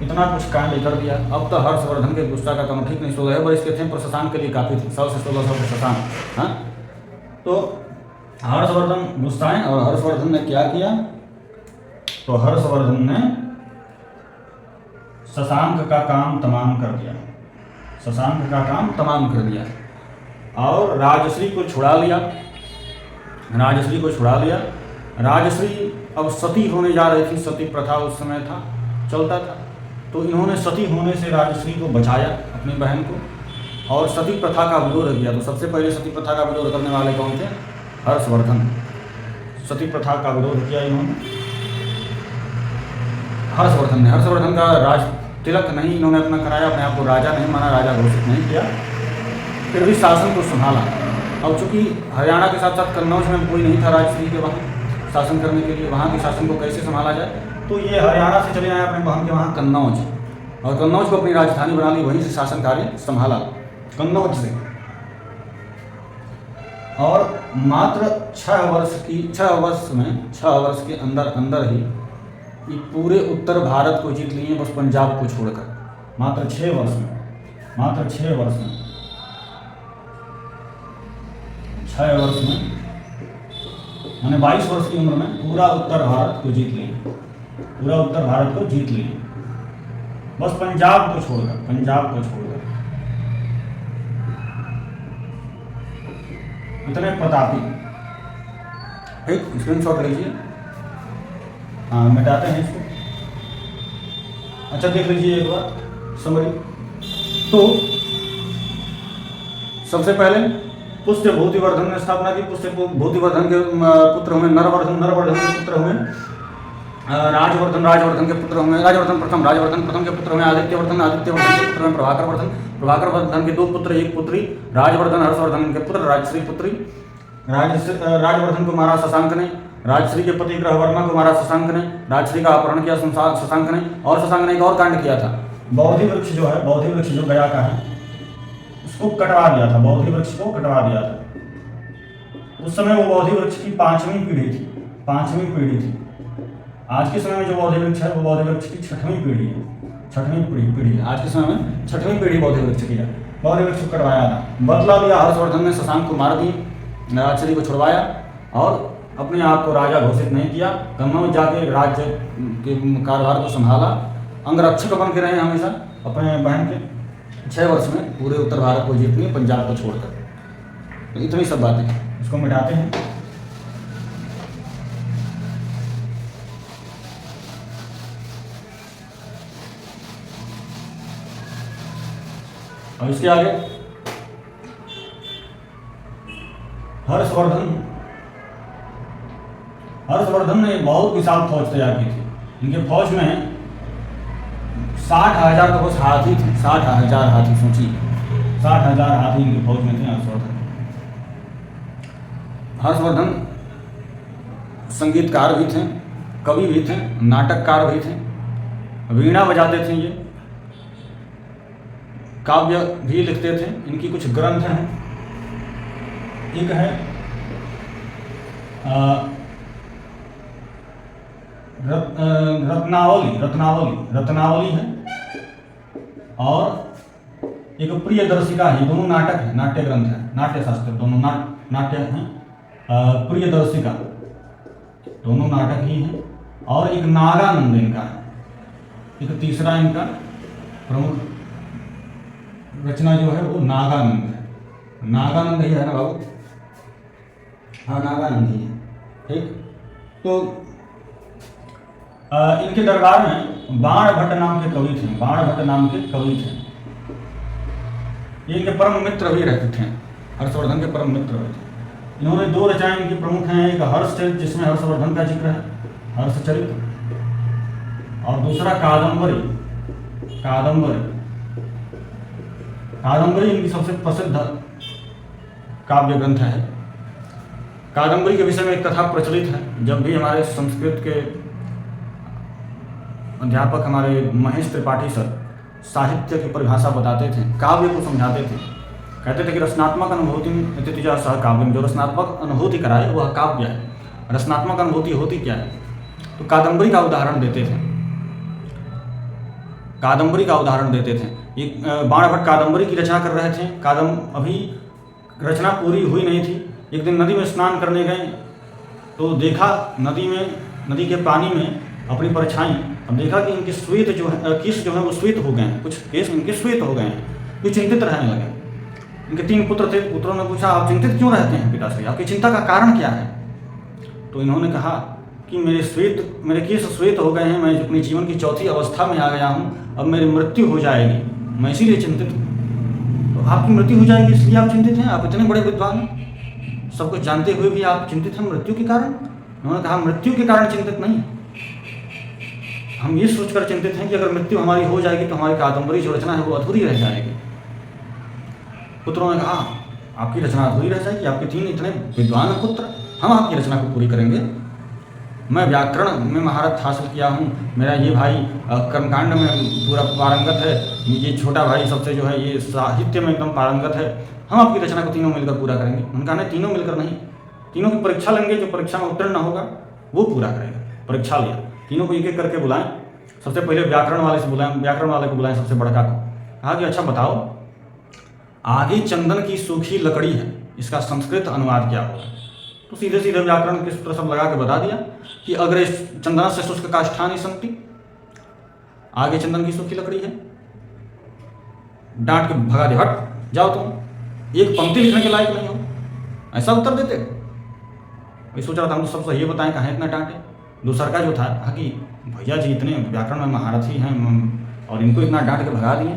इतना कुछ कांड कर दिया। अब तो हर्षवर्धन के गुस्सा का कम ठीक नहीं। 16 वर्ष के थे पर शशांक के लिए काफ़ी थे। 100 से 1600 के शशांक। हाँ, तो हर्षवर्धन गुस्साए और हर्षवर्धन ने क्या किया, तो हर्षवर्धन ने शशांक का काम तमाम कर दिया। शशांक का काम तमाम कर दिया और राजश्री को छुड़ा लिया। राजश्री को छुड़ा लिया। राजश्री अब सती होने जा रही थी। सती प्रथा उस समय था, चलता था। तो इन्होंने सती होने से राजश्री को बचाया, अपनी बहन को, और सती प्रथा का विरोध किया। तो सबसे पहले सती प्रथा का विरोध करने वाले कौन थे? हर्षवर्धन। सती प्रथा का विरोध किया इन्होंने, हर्षवर्धन ने। हर्षवर्धन का राज तिलक नहीं इन्होंने अपना कराया, अपने आप को राजा नहीं माना, राजा घोषित नहीं किया, फिर भी शासन को संभाला। अब चूंकि हरियाणा के साथ साथ कन्नौज में कोई नहीं था राजश्री के वहाँ शासन करने के लिए, वहाँ के शासन को कैसे संभाला जाए, तो ये हरियाणा से चले आए अपने बहन के वहाँ कन्नौज, और कन्नौज को अपनी राजधानी बना ली, वहीं से शासन कार्य संभाला कन्नौज से। और मात्र 6 वर्ष के अंदर ही ये पूरे उत्तर भारत को जीत लिए, बस पंजाब को छोड़कर। मात्र 6 वर्ष में 6 वर्ष में मैंने 22 वर्ष की उम्र में पूरा उत्तर भारत को जीत लिए, बस पंजाब को छोड़कर। इतने प्रतापी। एक स्क्रीनशॉट लीजिए, हाँ मिटाते हैं इसको। अच्छा देख लीजिए एक बार समरी। तो सबसे पहले पुष्य भूतिवर्धन ने स्थापना की। पुष्य भूतिवर्धन के पुत्र हुए नरवर्धन के पुत्र हुए राजवर्धन के पुत्र हुए राजवर्धन प्रथम के पुत्र हुए आदित्यवर्धन के पुत्र हुए प्रभाकर वर्धन के 2 पुत्र 1 पुत्री। राजवर्धन हर्षवर्धन के पुत्र, राजश्री पुत्री। राजवर्धन को मारा शशांक ने। राजश्री के पति ग्रहवर्मा को मारा शशांक ने। राजश्री का अपहरण किया शशांक ने। और शशांक ने एक और कांड किया था। बोधि वृक्ष जो गया का है उसको कटवा दिया था। बोधि वृक्ष को कटवा दिया था। उस समय वो बोधि वृक्ष की 5वीं पीढ़ी थी। आज के समय में जो बोधि वृक्ष है वो बोधि वृक्ष की 6वीं पीढ़ी है। आज के समय में 6वीं पीढ़ी बोधि वृक्ष की है। बोधि वृक्ष को कटवाया था। बदला लिया हर्षवर्धन ने, शशांक को मार दी, राजश्री को छुड़वाया और अपने आप को राजा घोषित नहीं किया। कन्नौज जाके राज्य के कार्यभार को संभाला। अंगरक्षक बन के रहे हमेशा अपने बहन के। 6 वर्ष में पूरे उत्तर भारत को जीत लिए, पंजाब को छोड़कर। तो इतनी सब बातें, इसको मिटाते हैं। और इसके आगे हर्षवर्धन ने बहुत विशाल फौज तैयार की थी। इनके फौज में 60,000 तो बस हाथी थे, 60,000 हाथी, सोचिए 60,000 हाथी इनकी फौज में थे। हर्षवर्धन संगीतकार भी थे, कवि भी थे, नाटककार भी थे, वीणा बजाते थे, ये काव्य भी लिखते थे। इनकी कुछ ग्रंथ हैं, एक है रत्नावली है, और एक प्रियदर्शिका है। दोनों नाटक है, नाट्य ग्रंथ है, नाट्य शास्त्र, दोनों नाट्य हैं। प्रियदर्शिका दोनों नाटक ही हैं। और एक नागानंद इनका है, एक तीसरा इनका प्रमुख रचना जो है वो नागानंद है। नागानंद ही है ना बाबू? हाँ, नागानंद ही है, ठीक। तो इनके दरबार में बाण भट्ट नाम के कवि थे, ये इनके परम मित्र भी रहते थे, हर्षवर्धन के परम मित्र भी थे। इन्होंने 2 रचनाएं इनकी प्रमुख हैं, एक हर्षचरित जिसमें हर्षवर्धन का जिक्र है, हर्षचरित, और दूसरा कादंबरी इनकी सबसे प्रसिद्ध काव्य ग्रंथ है। कादंबरी के विषय में एक कथा प्रचलित है। जब भी हमारे संस्कृत के अध्यापक हमारे महेश त्रिपाठी सर साहित्य की परिभाषा बताते थे, काव्य को समझाते थे, कहते थे कि रचनात्मक अनुभूति इत्यादि सह काव्य, जो रचनात्मक अनुभूति कराए वह काव्य है। रचनात्मक अनुभूति होती क्या है? तो कादंबरी का उदाहरण देते थे। एक बाण भट्ट कादंबरी की रचना कर रहे थे। अभी रचना पूरी हुई नहीं थी। एक दिन नदी में स्नान करने गए तो देखा नदी के पानी में अपनी परछाई, अब देखा कि इनके श्वेत जो है, केश जो है वो श्वेत हो गए हैं, कुछ केश इनके श्वेत हो गए हैं। ये चिंतित रहने लगे। इनके 3 पुत्र थे। पुत्रों ने पूछा, आप चिंतित क्यों रहते हैं पिताश्री, आपकी चिंता का कारण क्या है? तो इन्होंने कहा कि मेरे केश श्वेत हो गए हैं, मैं अपने जीवन की चौथी अवस्था में आ गया हूँ, अब मेरी मृत्यु हो जाएगी, मैं इसीलिए चिंतित हूँ। तो आपकी मृत्यु हो जाएगी इसलिए आप चिंतित हैं? आप इतने बड़े विद्वान हैं, सब कुछ जानते हुए भी आप चिंतित हैं मृत्यु के कारण? उन्होंने कहा, मृत्यु के कारण चिंतित नहीं, हम ये सोचकर चिंतित हैं कि अगर मृत्यु हमारी हो जाएगी तो हमारी कादंबरी जो रचना है वो अधूरी रह जाएगी। पुत्रों ने कहा, आपकी रचना अधूरी रह जाएगी? आपके 3 इतने विद्वान पुत्र, हम आपकी रचना को पूरी करेंगे। मैं व्याकरण में महारत हासिल किया हूँ, मेरा ये भाई कर्मकांड में पूरा पारंगत है, ये छोटा भाई सबसे जो है ये साहित्य में एकदम पारंगत है, हम आपकी रचना को तीनों मिलकर पूरा करेंगे। उनका नहीं, तीनों मिलकर नहीं, तीनों की परीक्षा लेंगे, जो परीक्षा में उत्तीर्ण होगा वो पूरा करेगा। परीक्षा लिया, तीनों को एक एक करके बुलाएं। सबसे पहले व्याकरण वाले को बुलाएं, सबसे बड़का को। कहा कि अच्छा बताओ, आगे चंदन की सूखी लकड़ी है, इसका संस्कृत अनुवाद क्या होगा? तो सीधे सीधे व्याकरण के सूत्र सब लगा के बता दिया कि अग्रे चंदन से शुष्क काष्ठानि सन्ति, आगे चंदन की सूखी लकड़ी है। डांट के भगा दे, हट जाओ तुम, एक पंक्ति लिखने के लायक नहीं हो, ऐसा उत्तर देते। मैं सोच रहा था हम सब सही बताएं, कहाँ इतना डांटे। दूसरा का जो था कि भैया जी इतने व्याकरण में महारथी हैं और इनको इतना डांट के भगा दिए,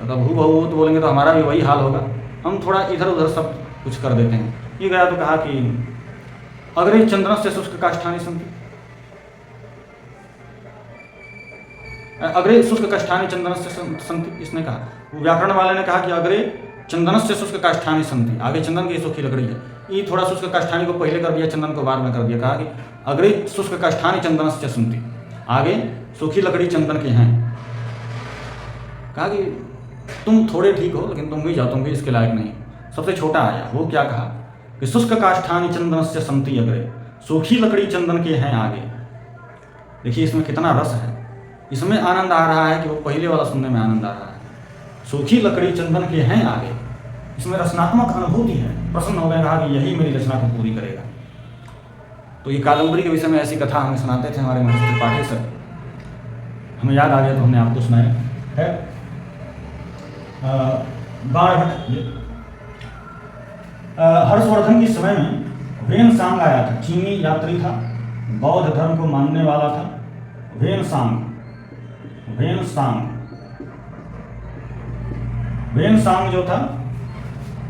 तो हूबहू तो बोलेंगे तो हमारा भी वही हाल होगा, हम थोड़ा इधर उधर सब कुछ कर देते हैं। ये गया तो कहा कि अग्रे चंदन से शुष्क काष्ठानि सन्ति, अग्रे शुष्क काष्ठानि चंदन से सन्ति, इसने कहा। व्याकरण वाले ने कहा कि अग्रे चंदन से शुष्क काष्ठानि सन्ति, आगे चंदन की सूखी लकड़ी है। ये थोड़ा शुष्क काष्ठानि को पहले कर दिया, चंदन को बाद में कर दिया। कहा कि अग्रे शुष्क काष्ठानि चंदन से सन्ति, आगे सूखी लकड़ी चंदन के हैं। कहा कि तुम थोड़े ठीक हो, लेकिन तुम भी जाओ, तुम भी इसके लायक नहीं। सबसे छोटा आया, वो क्या कहा कि शुष्क काष्ठानि चंदन से सन्ति अग्रे, सूखी लकड़ी चंदन के हैं आगे। देखिए इसमें कितना रस है, इसमें आनंद आ रहा है कि वो पहले वाला सुनने में आनंद आ रहा है। सूखी लकड़ी चंदन के हैं आगे, इसमें रचनात्मक अनुभूति है। प्रसन्न हो गए, कहा कि यही मेरी रचना को पूरी करेगा। तो ये कादंबरी के विषय में ऐसी कथा हमें सुनाते थे हमारे महेश त्रिपाठी सर, हमें याद आ गया तो हमने आपको सुनाया है। बाण भट्ट हर्षवर्धन के समय में वेनसांग आया था, चीनी यात्री था, बौद्ध धर्म को मानने वाला था। वेनसांग वेनसांग जो था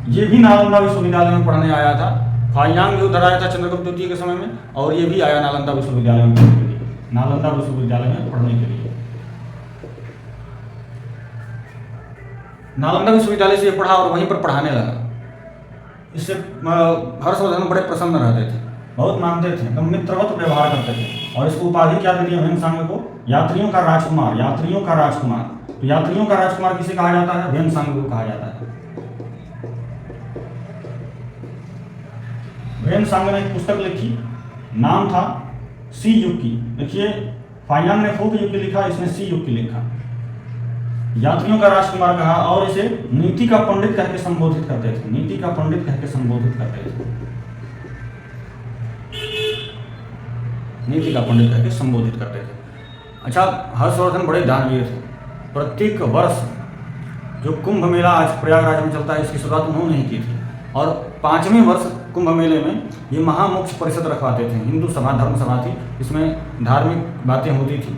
ये भी नालंदा विश्वविद्यालय में पढ़ने आया था। फाइयांग भी उधर आया था चंद्रगुप्त द्वितीय के समय में, और ये भी आया नालंदा विश्वविद्यालय में पढ़ने के लिए, नालंदा विश्वविद्यालय में पढ़ने के लिए। नालंदा विश्वविद्यालय से ये पढ़ा और वहीं पर पढ़ाने लगा। इससे हर्षवर्धन बड़े प्रसन्न रहते थे, बहुत मानते थे, एकदम मित्रवत व्यवहार करते थे। और इसको उपाधि क्या दे दी वेनसांग को? यात्रियों का राजकुमार, यात्रियों का राजकुमार। तो यात्रियों का राजकुमार किसे कहा जाता है? वेनसांग को कहा जाता है। वेनसांग ने एक पुस्तक लिखी, नाम था सी युग की। देखिए, फाइयांग ने फूक युग की लिखा, इसने सी युग की लिखा। यात्रियों का राजकुमार कहा और इसे नीति का पंडित कह के संबोधित करते थे, नीति का पंडित कह के संबोधित करते थे, नीति का पंडित कह के संबोधित करते थे। अच्छा, हर्षवर्धन बड़े दानवीर थे। प्रत्येक वर्ष जो कुंभ मेला आज प्रयागराज में चलता है, इसकी शुरुआत उन्होंने ही की थी। और 5वें वर्ष कुंभ मेले में ये महामोक्ष परिषद रखवाते थे। हिंदू सभा, धर्म सभा थी, इसमें धार्मिक बातें होती थी,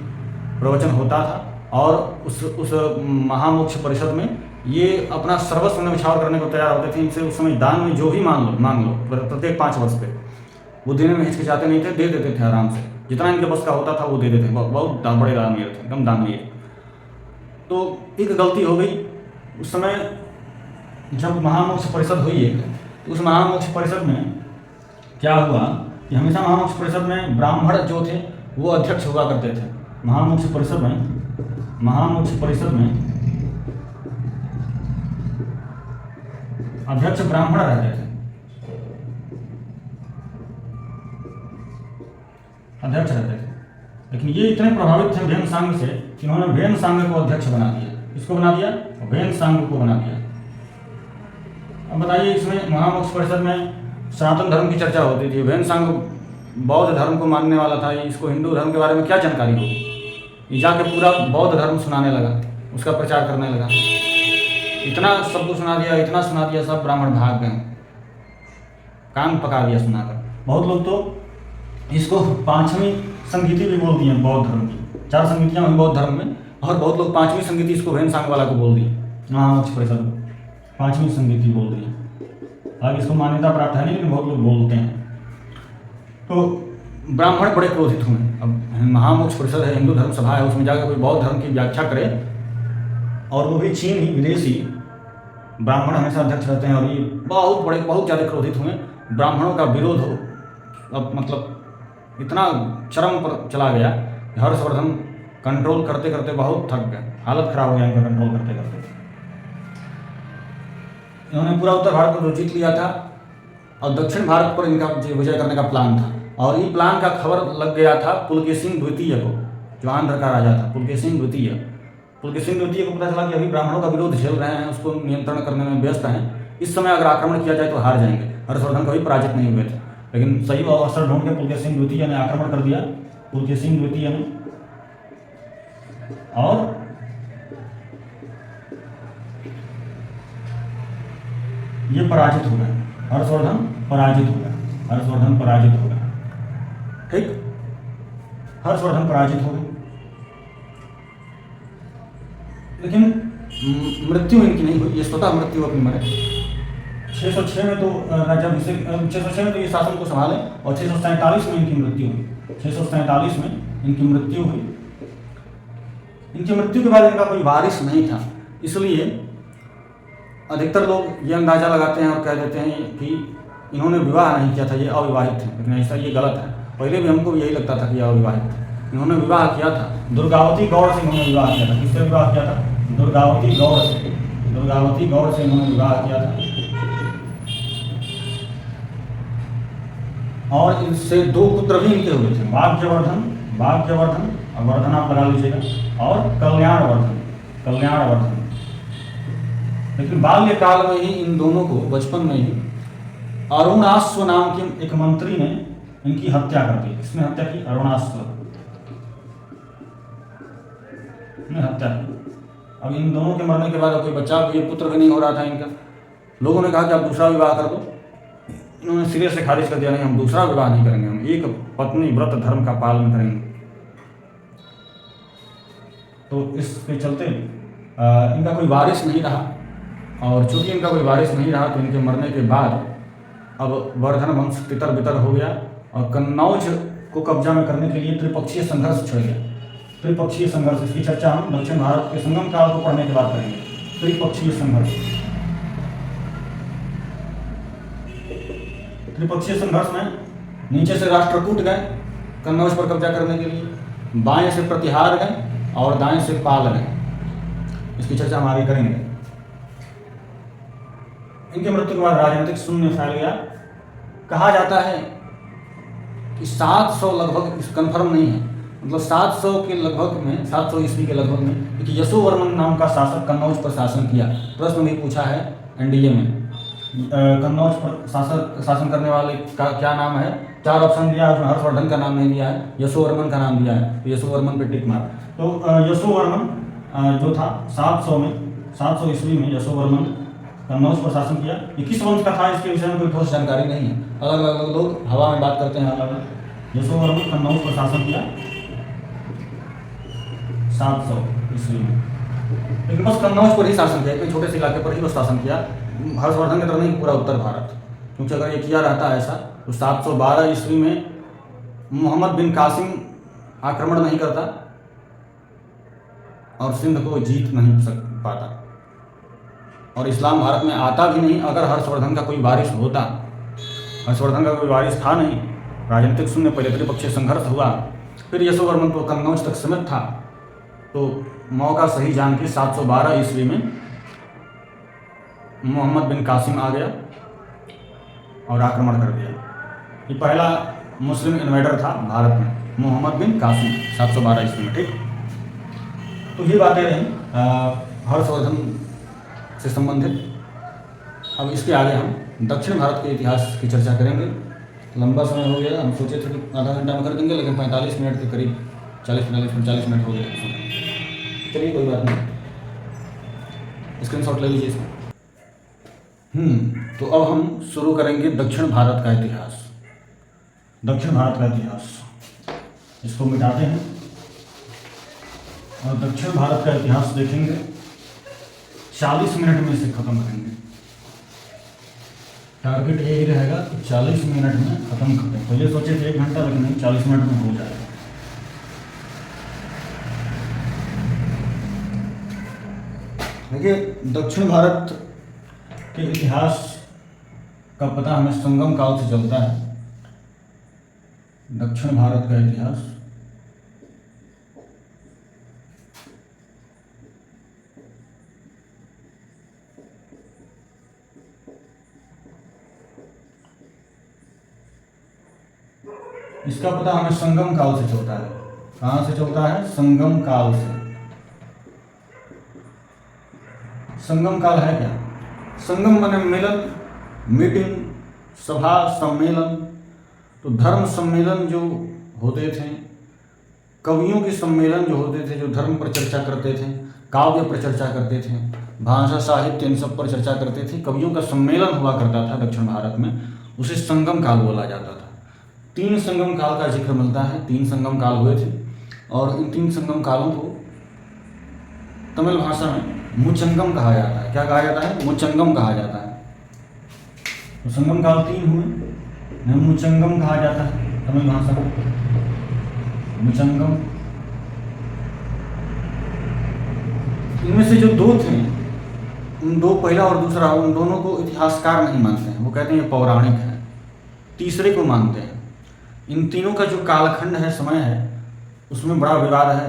प्रवचन होता था। और उस महामोक्ष परिषद में ये अपना सर्वस्व न्यौछावर करने को तैयार होते थे। इनसे उस समय दान में जो भी मांग लो प्रत्येक 5 वर्ष पे, वो देने में हिचकिचाते नहीं थे, दे देते थे आराम से। जितना इनके बस का होता था वो दे देते थे। बहुत बड़े दानवीर थे, एकदम दानवीर। तो एक गलती हो गई उस समय जब महामोक्ष परिषद हुई है। तो उस महामोक्ष परिषद में क्या हुआ कि हमेशा महामोक्ष परिषद में ब्राह्मण जो थे वो अध्यक्ष हुआ करते थे। महामोक्ष परिषद में अध्यक्ष ब्राह्मण रहते थे, अध्यक्ष रहते थे। लेकिन ये इतने प्रभावित थे वेनसांग से कि उन्होंने वेनसांग को अध्यक्ष बना दिया। इसको बना दिया, वेनसांग को बना दिया। अब बताइए, इसमें महामोक्ष परिषद में सनातन धर्म की चर्चा होती थी। वेनसांग बौद्ध धर्म को मानने वाला था, इसको हिंदू धर्म के बारे में क्या जानकारी होगी। ये जाके पूरा बौद्ध धर्म सुनाने लगा, उसका प्रचार करने लगा। इतना सबको सुना दिया, इतना सुना दिया, सब ब्राह्मण भाग गए, कान पका दिया सुनाकर। बहुत लोग तो इसको 5वीं संगीति भी बोल दिए बौद्ध धर्म की। 4 संगीतियाँ हुई बौद्ध धर्म में, और बहुत लोग 5वीं संगीति इसको वेनसांग वाला को बोल दिए, महामोक्ष परिषद को 5वीं संगीति बोल दी। हालांकि इसको मान्यता प्राप्त है नहीं, लेकिन बहुत लोग बोलते हैं। तो ब्राह्मण बड़े क्रोधित हुए। अब महामोक्ष परिषद है, हिंदू धर्म सभा है, उसमें जाकर कोई बौद्ध धर्म की व्याख्या करे, और वो भी चीनी विदेशी। ब्राह्मण हमेशा अध्यक्ष रहते हैं, और ये बहुत ज़्यादा क्रोधित हुए। ब्राह्मणों का विरोध हो अब मतलब इतना चरम पर चला गया। हर्षवर्धन कंट्रोल करते करते बहुत थक गए, हालत खराब हो गया इनका कंट्रोल करते करते। इन्होंने पूरा उत्तर भारत को जीत लिया था, और दक्षिण भारत पर इनका विजय करने का प्लान था। और ये प्लान का खबर लग गया था पुलकेशिन द्वितीय को, जो आंध्र का राजा था, पुलकेशिन द्वितीय को पता चला कि अभी ब्राह्मणों का विरोध झेल रहे हैं, उसको नियंत्रण करने में व्यस्त हैं। इस समय अगर आक्रमण किया जाए तो हार जाएंगे। हर्षवर्धन कभी पराजित नहीं हुए थे, लेकिन सही अवसर ढूंढ के पुलकेशिन द्वितीय ने आक्रमण कर दिया। पुलकेशिन द्वितीय ने, और ये पराजित हो गए। हर्षवर्धन पराजित हो गए। ठीक, हर्षवर्धन पराजित हो गए। लेकिन मृत्यु इनकी नहीं हुई, ये स्वतः मृत्यु अपनी मरे। 606 में तो राज्याभिषेक, 606 में तो ये शासन को संभाले, और 647 में इनकी मृत्यु हुई। 647 में इनकी मृत्यु हुई। इनकी मृत्यु के बाद इनका कोई वारिस नहीं था, इसलिए अधिकतर लोग ये अंदाजा लगाते हैं और कह देते हैं कि इन्होंने विवाह नहीं किया था, ये अविवाहित थे। लेकिन ऐसा ये गलत है। पहले भी हमको यही लगता था कि ये अविवाहित थे। इन्होंने विवाह किया था, दुर्गावती गौड़ से इन्होंने विवाह किया था। किससे विवाह किया था? दुर्गावती गौड़ से इन्होंने विवाह किया था। और इनसे 2 पुत्र भी इनके हुए थे, भाग्यवर्धन, और वर्धन आप लगा लीजिएगा, और कल्याणवर्धन। लेकिन बाल्यकाल में ही इन दोनों को, बचपन में ही, अरुणाश्व नाम के एक मंत्री ने इनकी हत्या कर दी। किसने हत्या की? अरुणाश्व ने हत्या की। अब इन दोनों के मरने के बाद कोई बच्चा भी, पुत्र भी नहीं हो रहा था इनका। लोगों ने कहा कि आप दूसरा विवाह कर दो। इन्होंने सिरे से खारिज कर दिया, नहीं, हम दूसरा विवाह नहीं करेंगे, हम एक पत्नी व्रत धर्म का पालन करेंगे। तो इसके चलते इनका कोई वारिस नहीं रहा। और चूंकि इनका कोई वारिस नहीं रहा तो इनके मरने के बाद अब वर्धन वंश तितर बितर हो गया और कन्नौज को कब्जा में करने के लिए त्रिपक्षीय संघर्ष छिड़ गया। त्रिपक्षीय संघर्ष, इसकी चर्चा हम दक्षिण भारत के संगम काल को पढ़ने के बाद करेंगे। त्रिपक्षीय संघर्ष, त्रिपक्षीय संघर्ष में नीचे से राष्ट्रकूट गए कन्नौज पर कब्जा करने के लिए, बाएं से प्रतिहार गए और दाएं से पाल गए। इसकी चर्चा हम आगे करेंगे। इनके मृत्यु के बाद राजनीतिक शून्य फैल गया। कहा जाता है कि 700 लगभग, कंफर्म नहीं है, मतलब 700 के लगभग में, 700 ईस्वी के लगभग में एक यशोवर्मन नाम का शासक कन्नौज पर शासन किया। प्रश्न भी पूछा है एनडीए में, कन्नौज पर शासन करने वाले का क्या नाम है। 4 ऑप्शन दिया है, उसमें हर्षवर्धन का नाम नहीं दिया है, यशोवर्मन का नाम दिया है, तो यशोवर्मन पे टिक मार। तो यशोवर्मन जो था 700 ईस्वी में यशोवर्मन कन्नौज पर शासन किया। ये किस वंश का था इसके विषय में कोई ठोस जानकारी नहीं है, अलग अलग लोग हवा में बात करते हैं अलग अलग। यशोवर्मन कन्नौज पर शासन किया 700 ईस्वी में, लेकिन बस कन्नौज पर ही शासन किया, कोई छोटे से इलाके पर ही बस शासन किया। हर्षवर्धन की तरह नहीं, पूरा उत्तर भारत, क्योंकि अगर ये किया रहता है ऐसा तो 712 ईस्वी में मोहम्मद बिन कासिम आक्रमण नहीं करता और सिंध को जीत नहीं पाता और इस्लाम भारत में आता भी नहीं अगर हर्षवर्धन का कोई वारिस होता। हर्षवर्धन का कोई वारिस था नहीं, राजनीतिक शून्य, पहले त्रिपक्षीय संघर्ष हुआ, फिर यशोवर्मन तो कन्नौज तक सीमित था, तो मौका सही जान के 712 ईस्वी में मोहम्मद बिन कासिम आ गया और आक्रमण कर दिया। ये पहला मुस्लिम इन्वेडर था भारत में, मोहम्मद बिन कासिम, 712 ईस्वी में। ठीक, तो ये बातें रहीं हर्षवर्धन से संबंधित। अब इसके आगे हम दक्षिण भारत के इतिहास की चर्चा करेंगे। लंबा समय हो गया, हम सोचे थे कि आधा घंटा में कर देंगे, लेकिन 45 मिनट के करीब 40 मिनट हो गए। चलिए कोई बात नहीं, स्क्रीनशॉट ले लीजिए इसमें। तो अब हम शुरू करेंगे दक्षिण भारत का इतिहास। दक्षिण भारत का इतिहास, इसको मिटाते हैं और दक्षिण भारत का इतिहास देखेंगे। 40 मिनट में इसे खत्म करेंगे, टारगेट यही रहेगा कि 40 मिनट में खत्म करें। पहले सोचे थे 1 घंटा, लेकिन नहीं, 40 मिनट में हो जाएगा। देखिए, दक्षिण भारत के इतिहास का पता हमें संगम काल से चलता है। दक्षिण भारत का इतिहास इसका पता हमें संगम काल से चलता है। कहाँ से चलता है? संगम काल से। संगम काल है क्या? संगम माने मिलन, मीटिंग, सभा, सम्मेलन। तो धर्म सम्मेलन जो होते थे, कवियों के सम्मेलन जो होते थे, जो धर्म पर चर्चा करते थे, काव्य पर चर्चा करते थे, भाषा, साहित्य, इन सब पर चर्चा करते थे, कवियों का सम्मेलन हुआ करता था दक्षिण भारत में, उसे संगम काल बोला जाता था। 3 संगम काल का जिक्र मिलता है, 3 संगम काल हुए थे और इन 3 संगम कालों को तमिल भाषा में मुचंगम कहा जाता है। क्या कहा जाता है? मुचंगम कहा जाता है। तो संगम काल 3 हुए, इन्हें मुचंगम कहा जाता है तमिल भाषा में, मुचंगम। इनमें से जो 2 थे, उन 2, पहला और दूसरा, उन दोनों को इतिहासकार नहीं मानते हैं, वो कहते हैं ये पौराणिक है। तीसरे को मानते हैं। इन तीनों का जो कालखंड है, समय है, उसमें बड़ा विवाद है।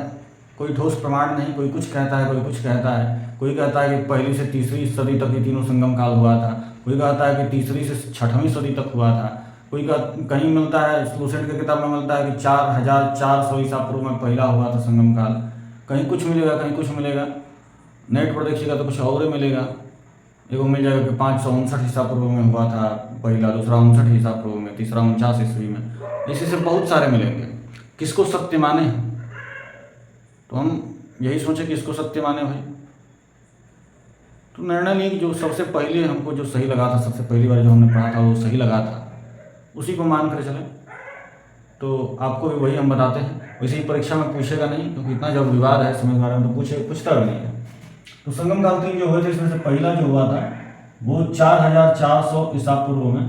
कोई ठोस प्रमाण नहीं, कोई कुछ कहता है, कोई कुछ कहता है। कोई कहता है कि 1ली से 3री सदी तक ये तीनों संगम काल हुआ था, कोई कहता है कि 3री से 6वीं सदी तक हुआ था, कोई कहीं मिलता है, लूसेंट की किताब में मिलता है कि 4400 ईसा पूर्व में पहला हुआ था संगम काल। कहीं कुछ मिलेगा, कहीं कुछ मिलेगा, नेट पर देखिएगा तो कुछ और मिलेगा। एगो मिल जाएगा कि 559 ईसा पूर्व में हुआ था पहला, दूसरा 59 ईसा पूर्व में, तीसरा 49 ईस्वी में। इसी से बहुत सारे मिलेंगे। किसको सत्य माने? तो हम यही सोचे कि इसको सत्य माने भाई। तो निर्णय लिए कि जो सबसे पहले हमको जो सही लगा था, सबसे पहली बार जो हमने पढ़ा था वो सही लगा था, उसी को मान कर चले। तो आपको भी वही हम बताते हैं। वैसे ही परीक्षा में पूछेगा नहीं, क्योंकि इतना जब विवाद है समय के बारे में तो पूछता भी नहीं है। तो संगम काल 3 जो हुए थे, इसमें से पहला जो हुआ था वो 4400 ईसा पूर्व में,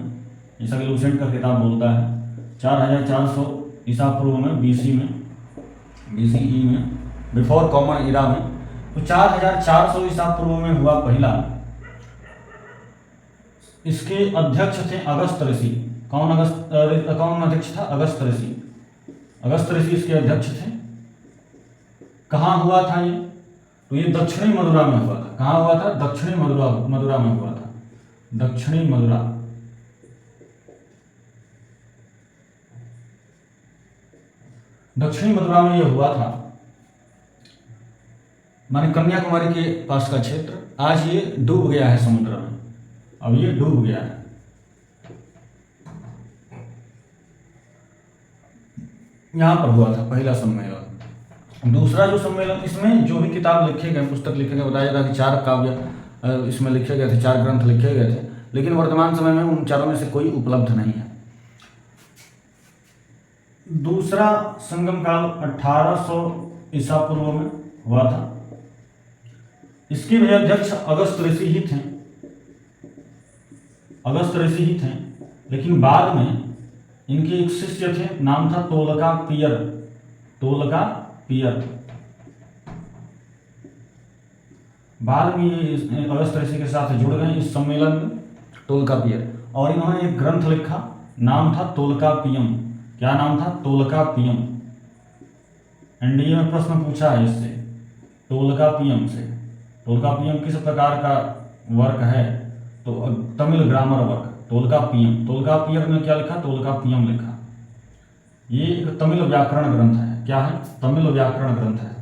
जैसा कि लूसेंट का किताब बोलता है 4400 ईसा पूर्व में, बीसीई में, बिफोर कॉमन इरा में। तो 4400 ईसा पूर्व में हुआ पहला। इसके अध्यक्ष थे अगस्त ऋषि। कौन अध्यक्ष था? अगस्त ऋषि। अगस्त ऋषि इसके अध्यक्ष थे। कहाँ हुआ था ये? तो ये दक्षिणी मदुरा में हुआ था। कहाँ हुआ था? दक्षिणी मदुरा में हुआ था। दक्षिणी मदुरा। दक्षिणी मदुरा में ये हुआ था, माने कन्याकुमारी के पास का क्षेत्र। आज ये डूब गया है समुद्र में, अब ये डूब गया है। यहां पर हुआ था पहला सम्मेलन। दूसरा जो सम्मेलन, इसमें जो भी किताब लिखे गए, पुस्तक लिखे गए, बताया जाता है कि 4 काव्य इसमें लिखे गए थे, 4 ग्रंथ लिखे गए थे, लेकिन वर्तमान समय में उन चारों में से कोई उपलब्ध नहीं है। दूसरा संगम काल 1800 ईसा पूर्व में हुआ था। इसके भी अध्यक्ष अगस्त ऋषि ही थे। अगस्त ऋषि ही थे, लेकिन बाद में इनके एक शिष्य थे, नाम था तोलकापियर। तोलकापियर बाद में ये अगस्त ऋषि के साथ जुड़ गए इस सम्मेलन में, तोलकापियर। और इन्होंने एक ग्रंथ लिखा, नाम था तोलकापियम। क्या नाम था? तोलकापियम। एनडीए में प्रश्न पूछा है इससे, तोलकापियम से। तोलकापियम किस प्रकार का वर्क है? तो तमिल ग्रामर वर्क, तोलकापियम। तोलकापियर ने क्या लिखा? तोलकापियम लिखा। ये एक तमिल व्याकरण ग्रंथ है। क्या है? तमिल व्याकरण ग्रंथ है।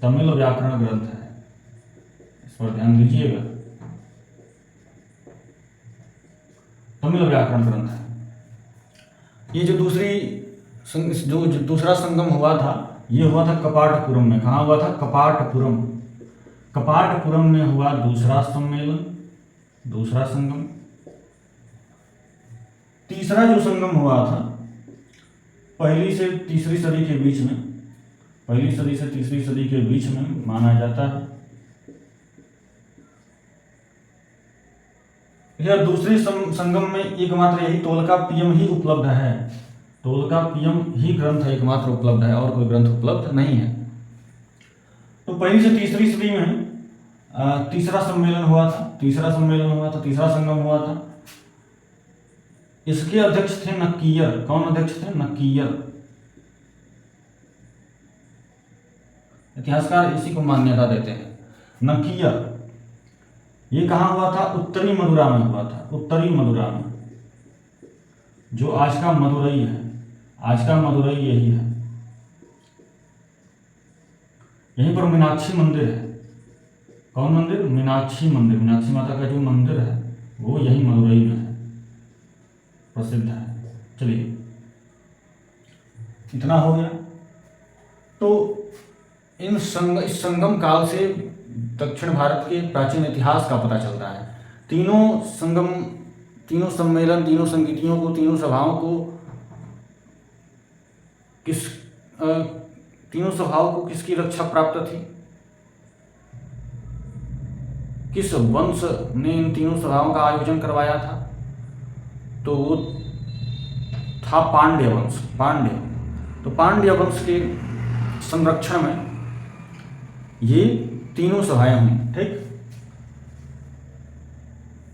तमिल व्याकरण ग्रंथ है, इस पर ध्यान दीजिएगा। तमिल व्याकरण ग्रंथ है ये। जो दूसरा संगम हुआ था, ये हुआ था कपाटपुरम में। कहाँ हुआ था? कपाटपुरम। कपाटपुरम में हुआ दूसरा सम्मेलन, दूसरा संगम। तीसरा जो संगम हुआ था, पहली से तीसरी सदी के बीच में, पहली सदी से तीसरी सदी के बीच में माना जाता है। यह दूसरे संगम में एकमात्र यही तोलकापियम ही उपलब्ध है। तोलकापियम ही ग्रंथ एकमात्र उपलब्ध है, और कोई ग्रंथ उपलब्ध नहीं है। तो पहली से तीसरी सदी में तीसरा सम्मेलन हुआ था। तीसरा संगम हुआ था। इसके अध्यक्ष थे नक्कीयर। कौन अध्यक्ष थे? नक्कीयर। इतिहासकार इसी को मान्यता देते हैं, नक्कीयर। ये कहाँ हुआ था? उत्तरी मदुरा में हुआ था। उत्तरी मदुरा में, जो आज का मदुरई है। आज का मदुरई यही है। यहीं पर मीनाक्षी मंदिर है। कौन मंदिर? मीनाक्षी मंदिर। मीनाक्षी माता का जो मंदिर है वो यही मदुरई में है, प्रसिद्ध है। चलिए, इतना हो गया। तो इस संगम काल से दक्षिण भारत के प्राचीन इतिहास का पता चलता है। तीनों संगम, तीनों सम्मेलन, तीनों संगीतियों को, तीनों सभाओं को किसकी रक्षा प्राप्त थी? किस वंश ने इन तीनों सभाओं का आयोजन करवाया था? तो वो था पांड्य वंश। तो पांड्य वंश के संरक्षण में ये तीनों सभाएं हुई। ठीक,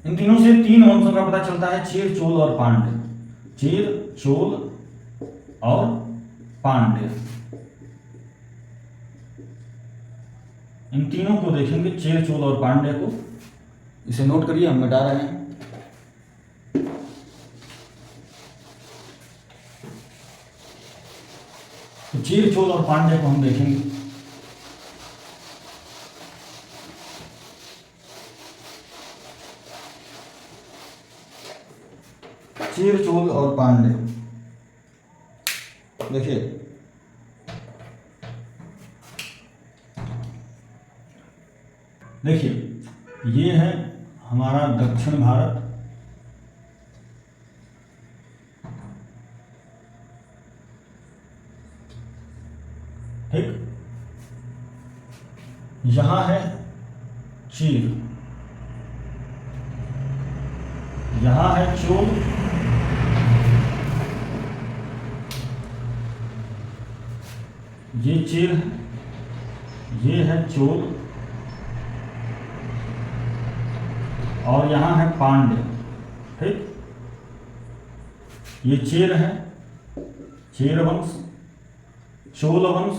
इन तीनों से 3 वंशों का पता चलता है, चेर, चोल और पांड्य। चेर, चोल और पांड्य, इन तीनों को देखेंगे, चेर, चोल और पांड्य को। इसे नोट करिए, हम मिटा रहे हैं। तो चेर, चोल और पांड्य को हम देखेंगे। चेर, चोल और पांड्य, देखिए ये है हमारा दक्षिण भारत। ठीक, यहाँ है चीर, यहां है चोल, ये चीर है, ये है चोल, और यहां है पांड्य। ठीक, ये चेर है, चेर वंश, चोल वंश,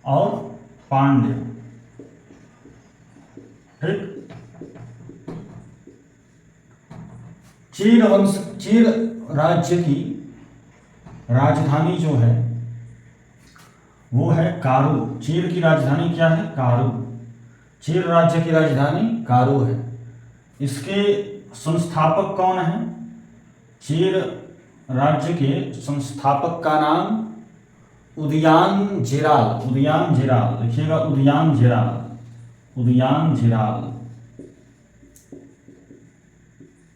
और पांड्य। ठीक, चेर वंश, चेर राज्य की राजधानी जो है वो है कारू। चेर की राजधानी क्या है? कारू। चेर राज्य की राजधानी कारू है। इसके संस्थापक कौन है? चेर राज्य के संस्थापक का नाम उदयान जिराल, उदयान जिराल लिखिएगा, उदयान जिराल, उदयान जिराल।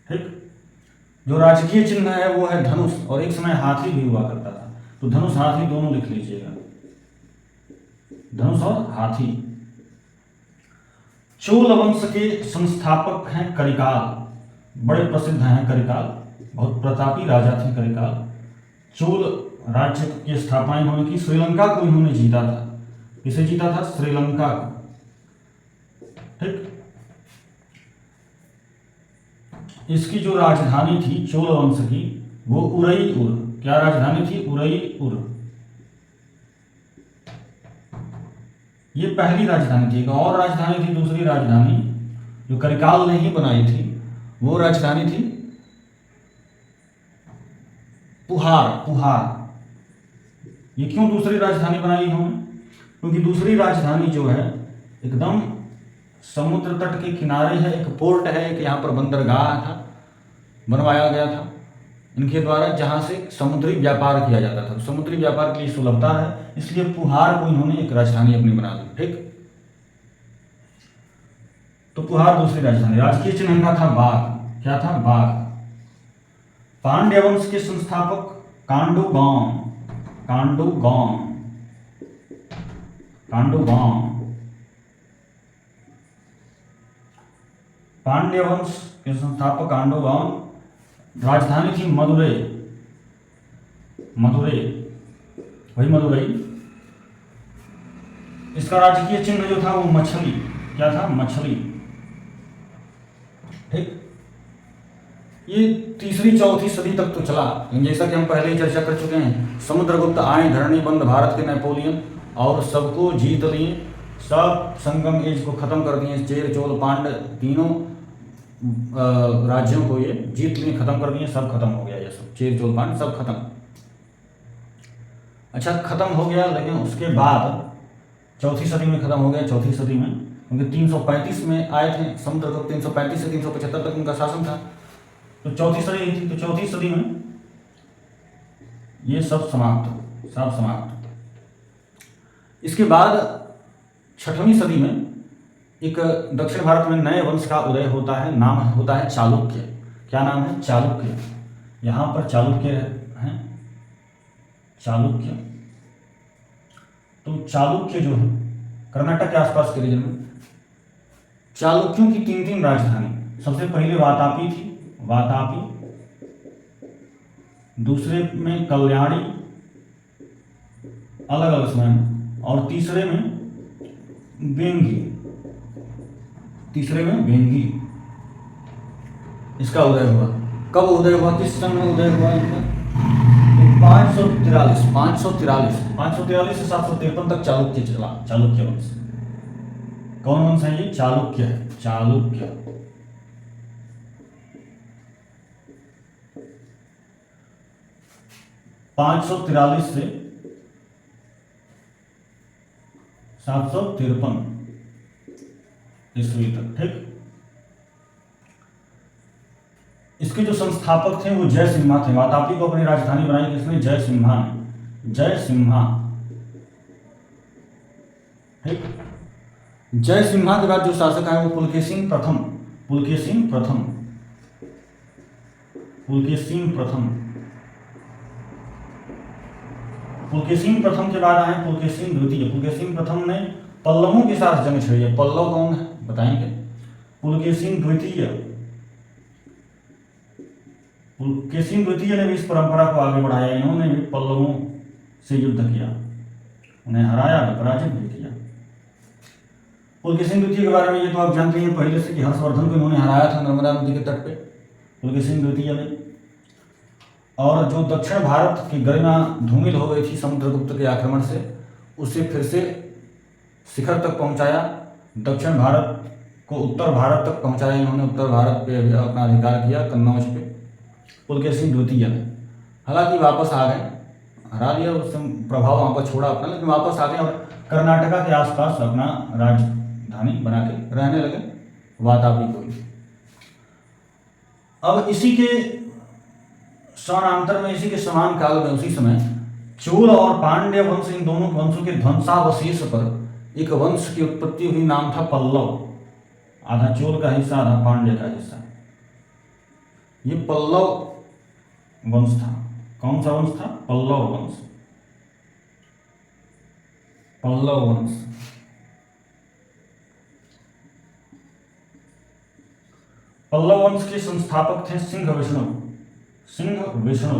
ठीक, जो राजकीय चिन्ह है वो है धनुष, और एक समय हाथी भी हुआ करता था, तो धनुष हाथी दोनों लिख लीजिएगा, धनुष और हाथी। चोल वंश के संस्थापक हैं करिकाल, बड़े प्रसिद्ध हैं करिकाल, बहुत प्रतापी राजा थे करिकाल। चोल राज्य की स्थापना इन्होंने की, श्रीलंका को इन्होंने जीता था। किसे जीता था? श्रीलंका को। ठीक, इसकी जो राजधानी थी चोल वंश की वो उरईउर। क्या राजधानी थी? उरईउर। ये पहली राजधानी थी। एक और राजधानी थी, दूसरी राजधानी जो करिकाल ने ही बनाई थी, वो राजधानी थी पुहार। पुहार, ये क्यों दूसरी राजधानी बनाई इन्होंने? क्योंकि दूसरी राजधानी जो है एकदम समुद्र तट के किनारे है, एक पोर्ट है, एक यहाँ पर बंदरगाह था, बनवाया गया था इनके द्वारा, जहाँ से समुद्री व्यापार किया जाता था। समुद्री व्यापार के लिए सुलभता है, इसलिए पुहार को इन्होंने एक राजधानी अपनी बना दी। ठीक, तो पुहार दूसरी राजधानी। राजकीय चिन्ह इनका था बाघ। क्या था? बाघ। पांड्य वंश के संस्थापक कांडूगाम, कांडूगाम, कांडूगाम। पांड्य वंश के संस्थापक कांडूगाम। राजधानी थी मदुरई, मदुरई, वही मदुरई। इसका राजकीय चिन्ह जो था वो मछली। क्या था? मछली। ठीक, ये तीसरी चौथी सदी तक तो चला, जैसा कि हम पहले ही चर्चा कर चुके हैं। समुद्रगुप्त आए, धरणी बंद भारत के नेपोलियन, और सबको जीत लिए, सब संगम एज को खत्म कर दिए। चेर, चोल, पांड्य तीनों राज्यों को ये जीत लिए, खत्म कर दिए, सब खत्म हो गया। ये सब चेर, चोल, पांड्य सब खत्म। अच्छा, खत्म हो गया, लेकिन उसके बाद चौथी सदी में खत्म हो गया। चौथी सदी में, क्योंकि 335 में आए थे समुद्रगुप्त, 335 से 375 तक उनका शासन था, तो चौथी सदी थी। तो चौथी सदी में ये सब समाप्त, सब समाप्त। इसके बाद छठवीं सदी में एक दक्षिण भारत में नए वंश का उदय होता है, नाम होता है चालुक्य। क्या नाम है? चालुक्य। यहाँ पर चालुक्य हैं, चालुक्य। तो चालुक्य जो है कर्नाटक के आसपास के रीजन में, चालुक्यों की तीन तीन राजधानी। सबसे पहले वातापी थी, वातापी, दूसरे में कल्याणी, अलग अलग समय में, और तीसरे में बेंगी, तीसरे में बेंगी। इसका उदय हुआ। कब उदय हुआ? किस सन में उदय हुआ इनका? 543 से 753 तक चालुक्य चला, चालुक्य वंश। कौन वंश है ये? चालुक्य है, चालुक्य। (543 से 753 ईस्वी तक। ठीक, इसके जो संस्थापक थे वो जय सिम्हा थे। वातापी को अपनी राजधानी बनाई किसने? जय सिम्हा ने, जय सिम्हा। ठीक, जय सिम्हा के बाद जो शासक आए वो पुलकेशिन प्रथम, पुलकेशिन प्रथम, पुलकेशिन प्रथम। पुलकेशिन प्रथम के बाद आए पुलकेशिन द्वितीय। पुलकेशिन प्रथम ने पल्लवों के साथ जंग छेड़ी है। पल्लव कौन है बताएंगे? पुलकेशिन द्वितीय। पुलकेशिन द्वितीय ने भी इस परंपरा को आगे बढ़ाया। इन्होंने भी पल्लवों से युद्ध किया, उन्हें हराया, पराजित भी किया। पुलकेशिन द्वितीय के बारे में ये तो आप जानते हैं पहले से कि हर्षवर्धन को इन्होंने हराया था नर्मदा नदी के तट पे, पुलकेशिन द्वितीय ने। और जो दक्षिण भारत की गरिमा धूमिल हो गई थी समुद्रगुप्त के आक्रमण से, उसे फिर से शिखर तक पहुंचाया। दक्षिण भारत को उत्तर भारत तक पहुंचाया इन्होंने, उत्तर भारत पे अपना अधिकार किया, कन्नौज पे, पुलकेशिन द्वितीय ने। हालांकि वापस आ गए, हरा लिया, उससे प्रभाव वहाँ पर छोड़ा अपना, लेकिन वापस आ गए और कर्नाटका के आसपास अपना राजधानी बना के रहने लगे, वातापी को। अब इसी के समानांतर में, इसी के समान काल में, उसी समय चोल और पांड्य वंश, इन दोनों वंशों के ध्वंसावशेष पर एक वंश की उत्पत्ति हुई, नाम था पल्लव। आधा चोल का हिस्सा, आधा पांड्य का हिस्सा। ये पल्लव वंश था। कौन सा वंश था? पल्लव वंश। पल्लव वंश। पल्लव वंश के संस्थापक थे सिंह विष्णु। सिंह विष्णु।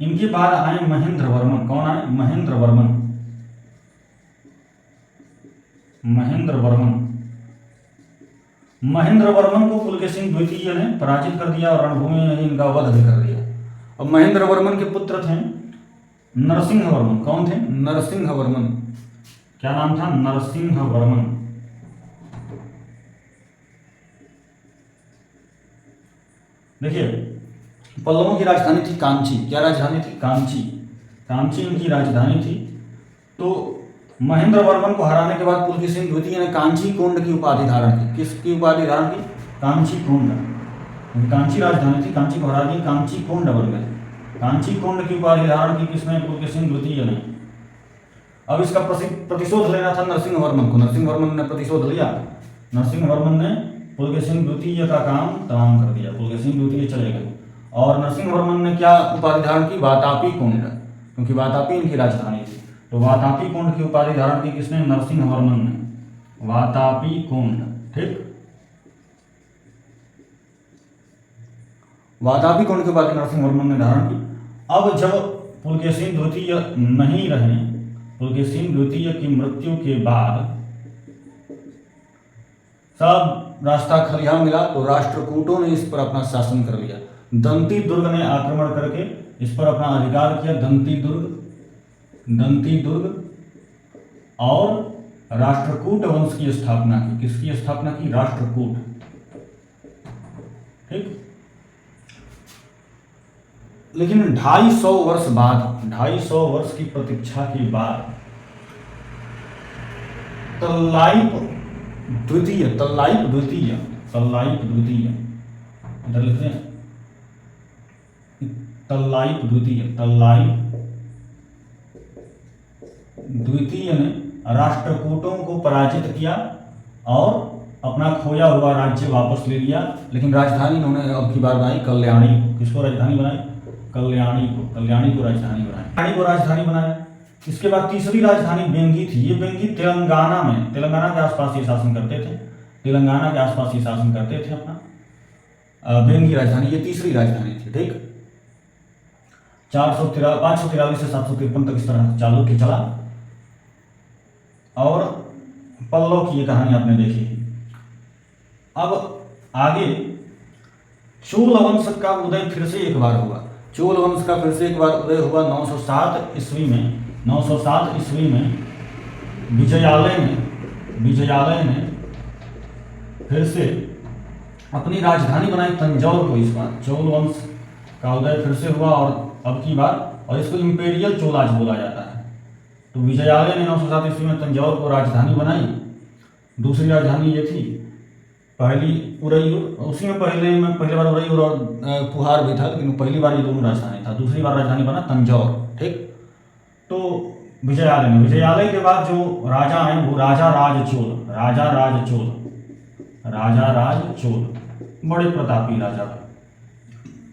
इनके बाद आए महेंद्र वर्मन। कौन आए? महेंद्र वर्मन। महेंद्र वर्मन। महेंद्र वर्मन को पुलकेशिन द्वितीय ने पराजित कर दिया और रणभूमि में इनका वध भी कर दिया। अब महेंद्र वर्मन के पुत्र थे नरसिंह वर्मन। कौन थे? नरसिंह वर्मन। क्या नाम था? नरसिंह वर्मन। देखिए, पल्लवों की राजधानी थी कांची। क्या राजधानी थी? कांची। कांची उनकी राजधानी थी। तो महेंद्र वर्मन को हराने के बाद पुलकेशिन द्वितीय ने कांची कोंड की उपाधि धारण की। किसकी उपाधि धारण की? कांची कोंड। कांची राजधानी थी, कांची को हरा दी, कांची कोंड बन गए। कांची कोंड की उपाधि धारण की किसने? पुलकेशिन द्वितीय ने। अब इसका प्रतिशोध लेना था नरसिंह वर्मन को। नरसिंह वर्मन ने प्रतिशोध लिया। नरसिंह वर्मन ने पुलकेशिन द्वितीय का काम तमाम कर दिया। पुलकेशिन द्वितीय चले गए और नरसिंह वर्मन ने क्या उपाधि धारण की? वातापी कोंड, क्योंकि वातापी इनकी राजधानी थी। तो वातापी कोंड की उपाधि धारण की किसने? नरसिंह वर्मन ने। वातापी कोंड। ठीक, वातापी कोंड की उपाधि नरसिंह वर्मन ने धारण की। अब जब पुलकेशिन द्वितीय नहीं रहे, पुलकेशिन द्वितीय की मृत्यु के बाद सब रास्ता खलिहा मिला, तो राष्ट्रकूटों ने इस पर अपना शासन कर लिया। दंती दुर्ग ने आक्रमण करके इस पर अपना अधिकार किया। दंती दुर्ग और राष्ट्रकूट वंश की स्थापना की। किसकी स्थापना की? राष्ट्रकूट। ठीक, लेकिन 250 वर्ष बाद, 250 वर्ष की प्रतीक्षा के बाद तल्लाइप द्वितीय इधर लिखते हैं, तल्लाइप द्वितीय ने राष्ट्रकूटों को पराजित किया और अपना खोया हुआ राज्य वापस ले लिया। लेकिन राजधानी उन्होंने अब की बार बनाई कल्याणी। किसको राजधानी बनाई? कल्याणी को राजधानी बनाया। इसके बाद तीसरी राजधानी बेंगी थी। ये बेंगी तेलंगाना के आसपास ये शासन करते थे। अपना बेंगी राजधानी, ये तीसरी राजधानी थी। ठीक, 543 से 753 तक इस तरह चालुक्य चला। और पल्लव की ये कहानी आपने देखी। अब आगे चोल वंश का उदय फिर से एक बार हुआ। चोल वंश का फिर से एक बार उदय हुआ 907 ईस्वी में विजयालय ने फिर से अपनी राजधानी बनाई तंजौर को। इस बार चोल वंश का उदय फिर से हुआ और अब की बार, और इसको इंपेरियल चोल आज बोला जाता है। तो विजयालय ने 907 ईस्वी में तंजौर को राजधानी बनाई। दूसरी राजधानी ये थी, पहली उरैयूर, उसी में पहले बार उरैयूर और पुहार भी था, लेकिन पहली बार ये दोनों राजधानी था। दूसरी बार राजधानी बना तंजौर। ठीक, तो विजयालय के बाद जो राजा आए वो राजा राज चोल, बड़े प्रतापी राजा।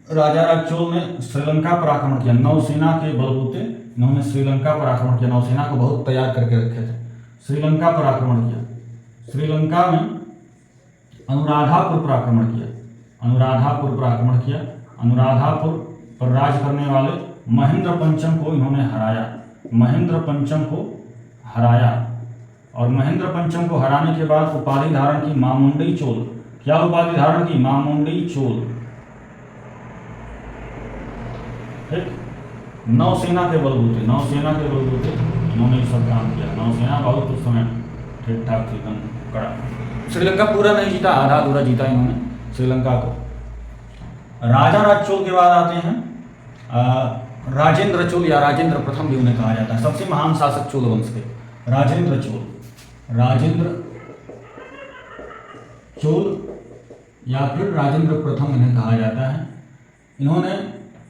राजा राज चोल ने श्रीलंका पर आक्रमण किया। नौसेना के बलबूते इन्होंने श्रीलंका पर आक्रमण किया। नौसेना को बहुत तैयार करके रखे थे। श्रीलंका पर आक्रमण किया। श्रीलंका में अनुराधापुर पर आक्रमण किया। अनुराधापुर पर आक्रमण किया। अनुराधापुर पर राज करने वाले महेंद्र पंचम को इन्होंने हराया। महेंद्र पंचम को हराया और महेंद्र पंचम को हराने के बाद उपाधि धारण की मामुंडी चोल। क्या उपाधि धारण की? मामुंडी चोल। ठीक, नौसेना के बलबूते इन्होंने ये सब काम किया। नौसेना बहुत उस समय ठीक ठाक थी, एकदम कड़ा। श्रीलंका पूरा नहीं जीता, आधा अधूरा जीता इन्होंने श्रीलंका को। राजा राज चोल के बाद आते हैं राजेंद्र चोल या राजेंद्र प्रथम भी उन्हें कहा जाता है। सबसे महान शासक चोल वंश के राजेंद्र चोल या फिर राजेंद्र प्रथम इन्हें कहा जाता है। इन्होंने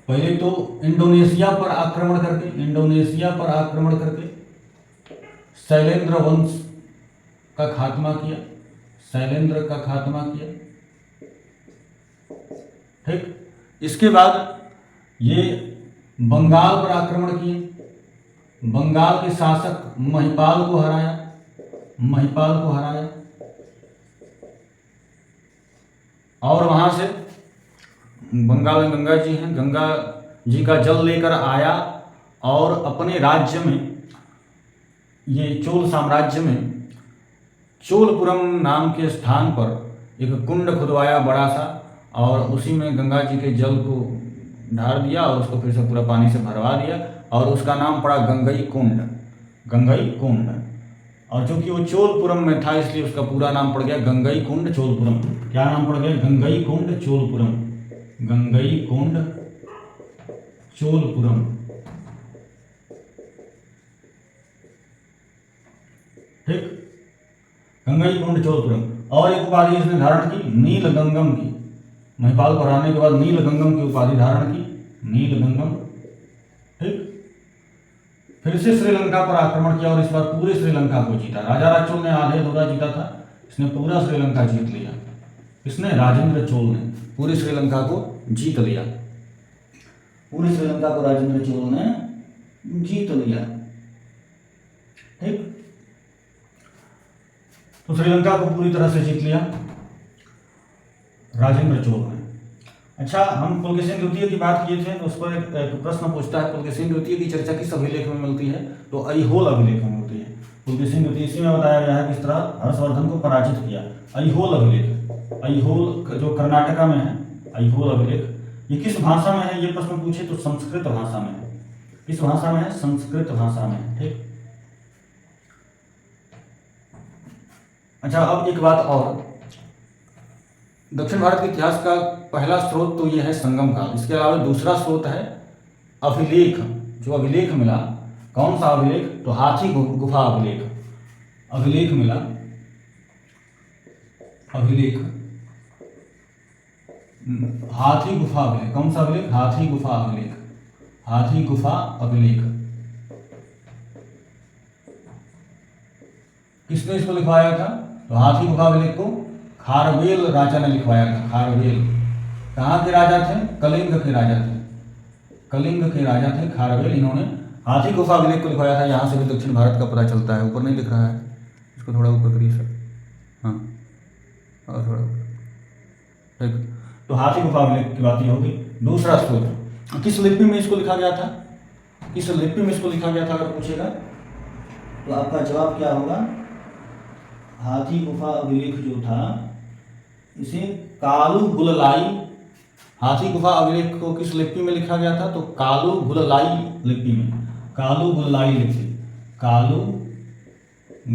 पहले तो इंडोनेशिया पर आक्रमण करके शैलेंद्र वंश का खात्मा किया। ठीक, इसके बाद ये बंगाल पर आक्रमण किए। बंगाल के शासक महिपाल को हराया और वहां से बंगाल में गंगा जी हैं, गंगा जी का जल लेकर आया और अपने राज्य में, ये चोल साम्राज्य में चोलपुरम नाम के स्थान पर एक कुंड खुदवाया बड़ा सा, और उसी में गंगा जी के जल को ढार दिया और उसको फिर से पूरा पानी से भरवा दिया और उसका नाम पड़ा गंगई कुंड। और चूंकि वो चोलपुरम में था इसलिए उसका पूरा नाम पड़ गया गंगई कुंड चोलपुरम। क्या नाम पड़ गया? गंगई कुंड चोलपुरम। ठीक, गंगई कुंड चोलपुरम। और एक उपाधि इसने धारण की नीलगंगम की। महिपाल को हराने के बाद नीलगंगम की उपाधि धारण की, नीलगंगम। ठीक, फिर से श्रीलंका पर आक्रमण किया और इस बार पूरे श्रीलंका को जीता। राजा राज चोल ने आधे अधूरा जीता था, इसने पूरा श्रीलंका जीत लिया। इसने राजेंद्र चोल ने पूरी श्रीलंका को जीत लिया। पूरी श्रीलंका को राजेंद्र चोल ने जीत लिया। ठीक, तो श्रीलंका को पूरी तरह से जीत लिया राजेंद्र चोल ने। अच्छा, हम पुलकेशिन द्वितीय की बात किए थे तो उस पर एक प्रश्न पूछता है, पुलकेशिन द्वितीय की चर्चा किस अभिलेख में मिलती है? तो ऐहोल अभिलेख में मिलती है। पुलकेशिन द्वितीय इसी में बताया गया है किस तरह हर्षवर्धन को पराजित किया। ऐहोल अभिलेख, ऐहोल जो कर्नाटका में है, ऐहोल अभिलेख। ये किस भाषा में है? ये प्रश्न पूछे तो संस्कृत भाषा में है। किस भाषा में है? संस्कृत भाषा में। ठीक, अच्छा, अब एक बात और, दक्षिण भारत के इतिहास का पहला स्रोत तो ये है संगम काल। इसके अलावा दूसरा स्रोत है अभिलेख। जो अभिलेख मिला, कौन सा अभिलेख? तो हाथी गुफा अभिलेख। अभिलेख मिला, अभिलेख हाथी गुफा अभिलेख। कौन सा अभिलेख? हाथी गुफा अभिलेख। हाथी गुफा अभिलेख। किसने इसको लिखवाया था? तो हाथी गुफा अभिलेख को खारवेल राजा ने लिखवाया था। खारवेल कहाँ के राजा थे? कलिंग के राजा थे। कलिंग के राजा थे खारवेल। इन्होंने हाथी गुफा अभिलेख को लिखवाया था। यहाँ से भी दक्षिण भारत का पता चलता है। ऊपर नहीं लिख रहा है, इसको थोड़ा ऊपर करिए सर। हाँ, और थोड़ा ऊपर। ठीक, तो हाथी गुफा अभिलेख की बात ये होगी। दूसरा स्रोत, किस लिपि में इसको लिखा गया था? किस लिपि में इसको लिखा गया था अगर पूछेगा तो आपका जवाब क्या होगा? हाथी गुफा अभिलेख जो था इसे कालू गुललाई, हाथी गुफा अभिलेख को किस लिपि में लिखा गया था? तो कालू गुललाई लिपि में। कालू गुललाई लिपि, कालू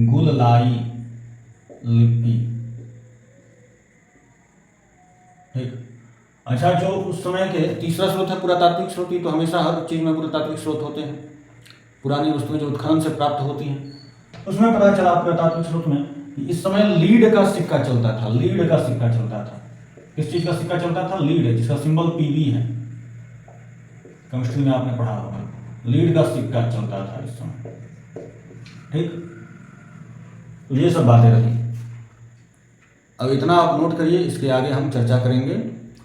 गुललाई लिपि। ठीक, अच्छा, जो उस समय के तीसरा स्रोत है पुरातात्विक स्रोत। तो हमेशा हर चीज में पुरातात्विक स्रोत होते हैं। पुरानी वस्तुएं जो उत्खनन से प्राप्त होती हैं, उसमें पता चला पुरातात्विक स्रोत में कि इस समय लीड का सिक्का चलता था। लीड का सिक्का चलता था। किस चीज का सिक्का चलता था? लीड, जिसका सिंबल पीबी है। केमिस्ट्री में आपने पढ़ा होगा। लीड का सिक्का चलता था इस समय। ठीक, तो ये सब बातें रही। अब इतना आप नोट करिए, इसके आगे हम चर्चा करेंगे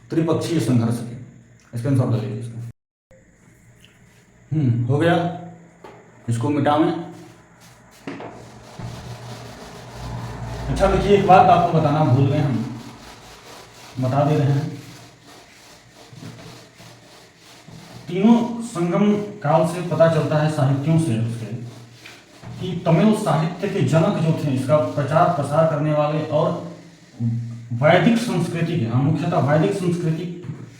त्रिपक्षीय संघर्ष की। स्क्रीनशॉट ले लीजिए इसका। हो गया, इसको मिटावें। अच्छा देखिए, एक बात आपको बताना भूल गए, हम बता दे रहे हैं। तीनों संगम काल से पता चलता है साहित्यों से उसके कि तमिल साहित्य के जनक जो थे, इसका प्रचार प्रसार करने वाले और वैदिक संस्कृति के, मुख्यतः वैदिक संस्कृति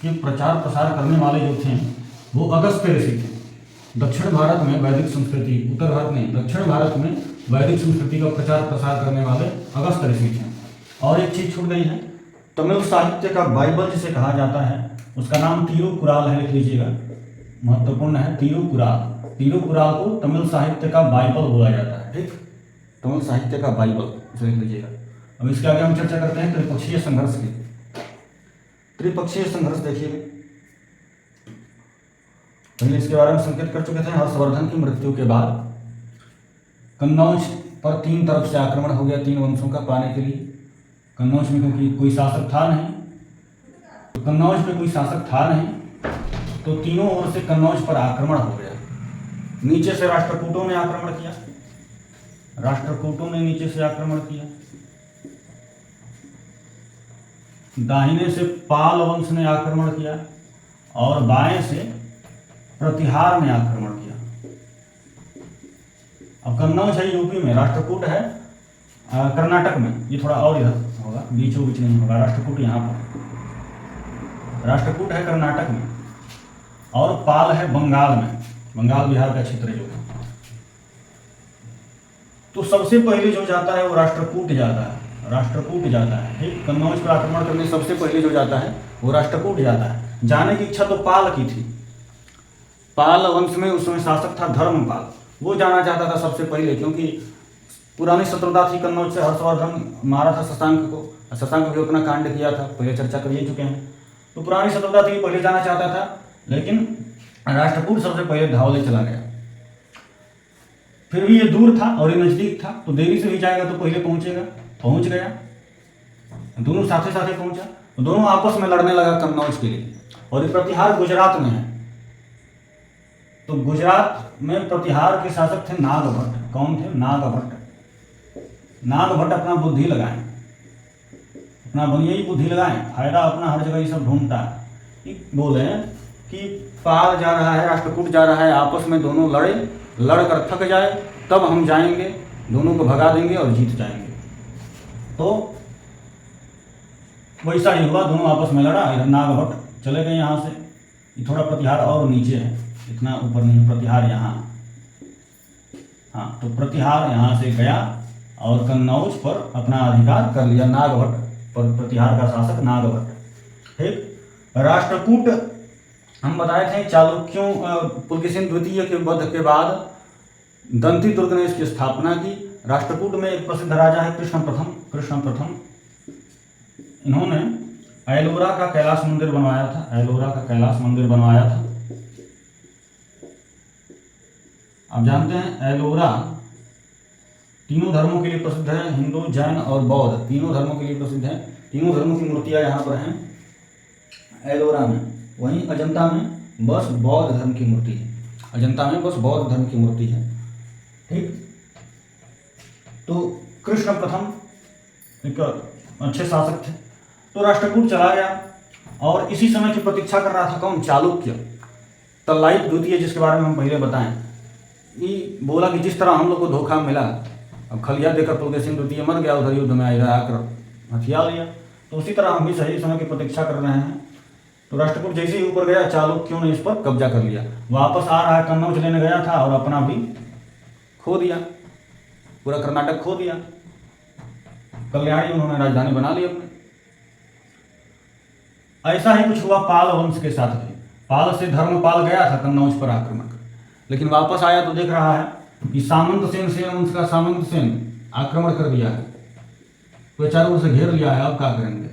के प्रचार प्रसार करने वाले जो थे वो अगस्त्य ऋषि थे। दक्षिण भारत में वैदिक संस्कृति, उत्तर भारत नहीं, दक्षिण भारत में वैदिक संस्कृति का प्रचार प्रसार करने वाले अगस्त्य ऋषि थे। और एक चीज छूट गई है, तमिल साहित्य का बाइबल जिसे कहा जाता है उसका नाम तिरुकुराल है, लिख लीजिएगा, महत्वपूर्ण है। तिरुकुराल, तिरुकुराल को तमिल साहित्य का बाइबल बोला जाता है, ठीक, तमिल साहित्य का बाइबल, इसे लिख लीजिएगा। अब इसके आगे हम चर्चा करते हैं त्रिपक्षीय संघर्ष की। त्रिपक्षीय संघर्ष देखिए, पहले इसके बारे में संकेत कर चुके थे। हर्षवर्धन की मृत्यु के बाद कन्नौज पर तीन तरफ से आक्रमण हो गया, तीन वंशों का पाने के लिए। कन्नौज में क्योंकि कोई शासक था नहीं, तो कन्नौज में कोई शासक था नहीं, तो तीनों ओर से कन्नौज पर आक्रमण हो गया। नीचे से राष्ट्रकूटों ने आक्रमण किया, राष्ट्रकूटों ने नीचे से आक्रमण किया, दाहिने से पाल वंश ने आक्रमण किया और बाएं से प्रतिहार ने आक्रमण किया। अब कन्नौज है यूपी में, राष्ट्रकूट है कर्नाटक में, ये थोड़ा और इधर होगा, बीचों बीच नहीं होगा। राष्ट्रकूट यहाँ पर, राष्ट्रकूट है कर्नाटक में और पाल है बंगाल में, बंगाल बिहार का क्षेत्र जो है। तो सबसे पहले जो जाता है वो राष्ट्रकूट जाता है, राष्ट्रकूट जाता है, ठीक। कन्नौज पर आक्रमण करने सबसे पहले जो जाता है वो राष्ट्रकूट जाता है। जाने की इच्छा तो पाल की थी, पाल वंश में उसमें शासक था धर्मपाल, वो जाना चाहता था सबसे पहले, क्योंकि पुरानी शत्रुता थी कन्नौज से। हर्षवर्धन मारा था शशांक को, शशांक भी उतना कांड किया था, पहले चर्चा कर ही चुके हैं। तो पुरानी शत्रुता थी, पहले जाना चाहता था, लेकिन राष्ट्रकूट सबसे पहले धावले चला गया। फिर भी ये दूर था और ये नजदीक था, तो देरी से भी जाएगा तो पहले पहुंचेगा, पहुंच गया, दोनों साथे साथे पहुंचा, तो दोनों आपस में लड़ने लगा कन्नौज के लिए। और ये प्रतिहार गुजरात में है, तो गुजरात में प्रतिहार के शासक थे नागभट्ट। कौन थे? नागभट्ट। नागभट्ट अपना बुद्धि लगाएं, अपना यही बुद्धि लगाएं, फायदा अपना हर जगह ये सब ढूंढता है। बोले कि पाल जा रहा है, राष्ट्रकूट जा रहा है, आपस में दोनों लड़े, लड़कर थक जाए तब हम जाएंगे, दोनों को भगा देंगे और जीत जाएंगे। तो वैसा ही हुआ, दोनों आपस में लड़ा, इधर नागभट्ट चले गए यहाँ से। ये थोड़ा प्रतिहार और नीचे है, इतना ऊपर नहीं, प्रतिहार यहाँ, हाँ, तो प्रतिहार यहाँ से गया और कन्नौज पर अपना अधिकार कर लिया। नागभट्ट पर, प्रतिहार का शासक नागभट्ट, ठीक। राष्ट्रकूट हम बताए थे चालुक्यों, पुलकेशिन द्वितीय के वध के बाद दंती दुर्ग ने इसकी स्थापना की। राष्ट्रकूट में एक प्रसिद्ध राजा है कृष्ण प्रथम, कृष्ण प्रथम। इन्होंने एलोरा का कैलाश मंदिर बनवाया था, एलोरा का कैलाश मंदिर बनवाया था। आप जानते हैं एलोरा तीनों धर्मों के लिए प्रसिद्ध है, हिंदू, जैन और बौद्ध, तीनों धर्मों के लिए प्रसिद्ध है। तीनों धर्मों की मूर्तियां यहाँ पर हैं एलोरा में। वहीं अजंता में बस बौद्ध धर्म की मूर्ति है, अजंता में बस बौद्ध धर्म की मूर्ति है, ठीक। तो कृष्ण प्रथम एक अच्छे शासक थे। तो राष्ट्रकूट चला गया और इसी समय की प्रतीक्षा कर रहा था कौन? चालुक्य, तल्लाइक द्वितीय, जिसके बारे में हम पहले बताएं। ये बोला कि जिस तरह हम लोग को धोखा मिला, अब खलिया देकर पुलकेशिन द्वितीय मर गया, उधर युद्ध में इधर आकर हथियार लिया, तो उसी तरह हम भी सही समय की प्रतीक्षा कर रहे हैं। तो राष्ट्रकूट जैसे ही ऊपर गया, चालुक्यों ने इस पर कब्जा कर लिया। वापस आ रहा है, कन्नौज लेने गया था और अपना भी खो दिया, पूरा कर्नाटक खो दिया। कल्याणी उन्होंने राजधानी बना ली अपने। ऐसा ही कुछ हुआ पाल वंश के साथ भी। पाल से धर्मपाल गया था कन्नौज पर आक्रमण कर, लेकिन वापस आया तो देख रहा है कि सामंत सेन, सेन वंश का सामंत सेन आक्रमण कर दिया है, तो चारों ओर से घेर लिया है, अब क्या करेंगे?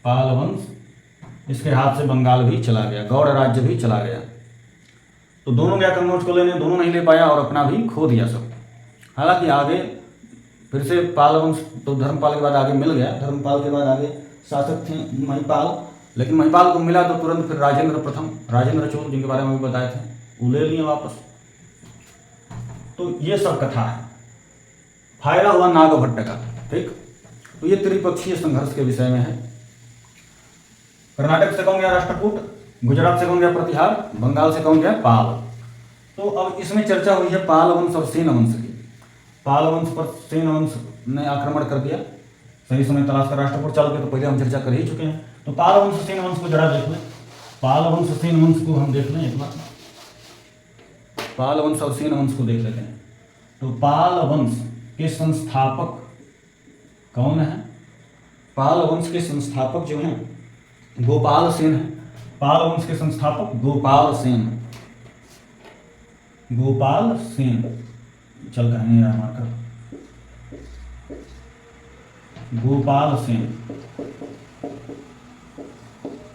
पाल वंश, इसके हाथ से बंगाल भी चला गया, गौड़ राज्य भी चला गया। तो दोनों गया कन्नौज को लेने, दोनों नहीं ले पाया और अपना भी खो दिया सब। हालांकि आगे फिर से पाल वंश तो धर्मपाल के बाद आगे मिल गया, धर्मपाल के बाद आगे शासक थे महिपाल, लेकिन महिपाल को मिला तो तुरंत फिर राजेंद्र प्रथम, राजेंद्र चोल, जिनके बारे में भी बताए थे, वो ले लिए वापस। तो ये सब कथा है। फायदा हुआ नागभट्ट का। ठीक, तो ये त्रिपक्षीय संघर्ष के विषय में है। कर्नाटक से कौन गया? राष्ट्रकूट। गुजरात से कौन गया? प्रतिहार। बंगाल से कौन गया? पाल। तो अब इसमें चर्चा हुई है पाल वंश और सेन वंश की। पाल वंश पर सेन वंश ने आक्रमण कर दिया, सही समय तलाश कर राष्ट्रकूट चालू किया, तो पहले हम चर्चा कर ही चुके हैं। तो पाल वंश सेन वंश को जरा देख लें। पाल वंश सेन वंश को हम देख लें एक बार। पाल वंश और सेन वंश को देख लेते हैं। तो पाल वंश के संस्थापक कौन है? पाल वंश के संस्थापक जो हैं गोपाल सेन है। पाल वंश के संस्थापक गोपाल सेन। गोपाल सेन चल कर नहीं रहा मार्कर। गोपाल सेन,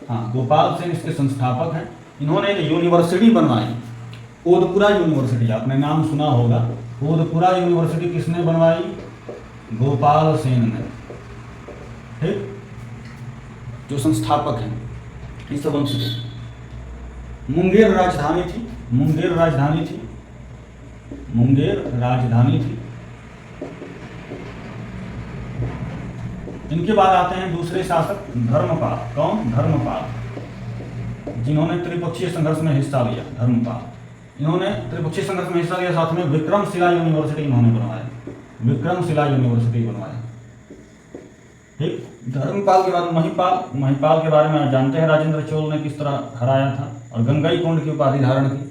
हाँ गोपाल सेन इसके संस्थापक हैं। इन्होंने एक यूनिवर्सिटी बनवाई, ओदपुरा यूनिवर्सिटी, आपने नाम सुना होगा। ओदपुरा यूनिवर्सिटी किसने बनवाई? गोपाल सेन ने। ठीक, जो संस्थापक हैं इस वंश के। मुंगेर राजधानी थी, मुंगेर राजधानी थी, मुंगेर राजधानी थी। इनके बाद आते हैं दूसरे शासक धर्मपाल। कौन? धर्मपाल, जिन्होंने त्रिपक्षीय संघर्ष में हिस्सा लिया। धर्मपाल, इन्होंने त्रिपक्षीय संघर्ष में हिस्सा लिया, साथ में विक्रमशिला यूनिवर्सिटी इन्होंने बनवाया। विक्रमशिला यूनिवर्सिटी बनवाया। ठीक, धर्मपाल के बाद महिपाल। महिपाल के बारे में आप जानते हैं, राजेंद्र चोल ने किस तरह हराया था और गंगईकोंड की उपाधि धारण की।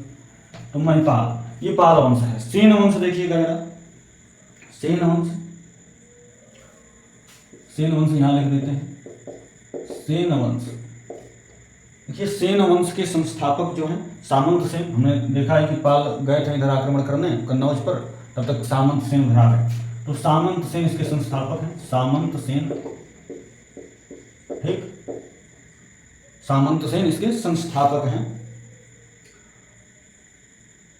तो महिपाल, ये पाल वंश है। सेन वंश देखिएगा जरा, सेन वंश, सेन वंश यहां लिख देते हैं। सेन वंश, देखिए सेन वंश के संस्थापक जो हैं सामंत सेन। हमने देखा है कि पाल गए थे इधर आक्रमण करने कन्नौज पर, तब तक सामंत सेन धरा गए। तो सामंत सेन इसके संस्थापक हैं। सामंत सेन, ठीक, सामंत सेन इसके संस्थापक हैं।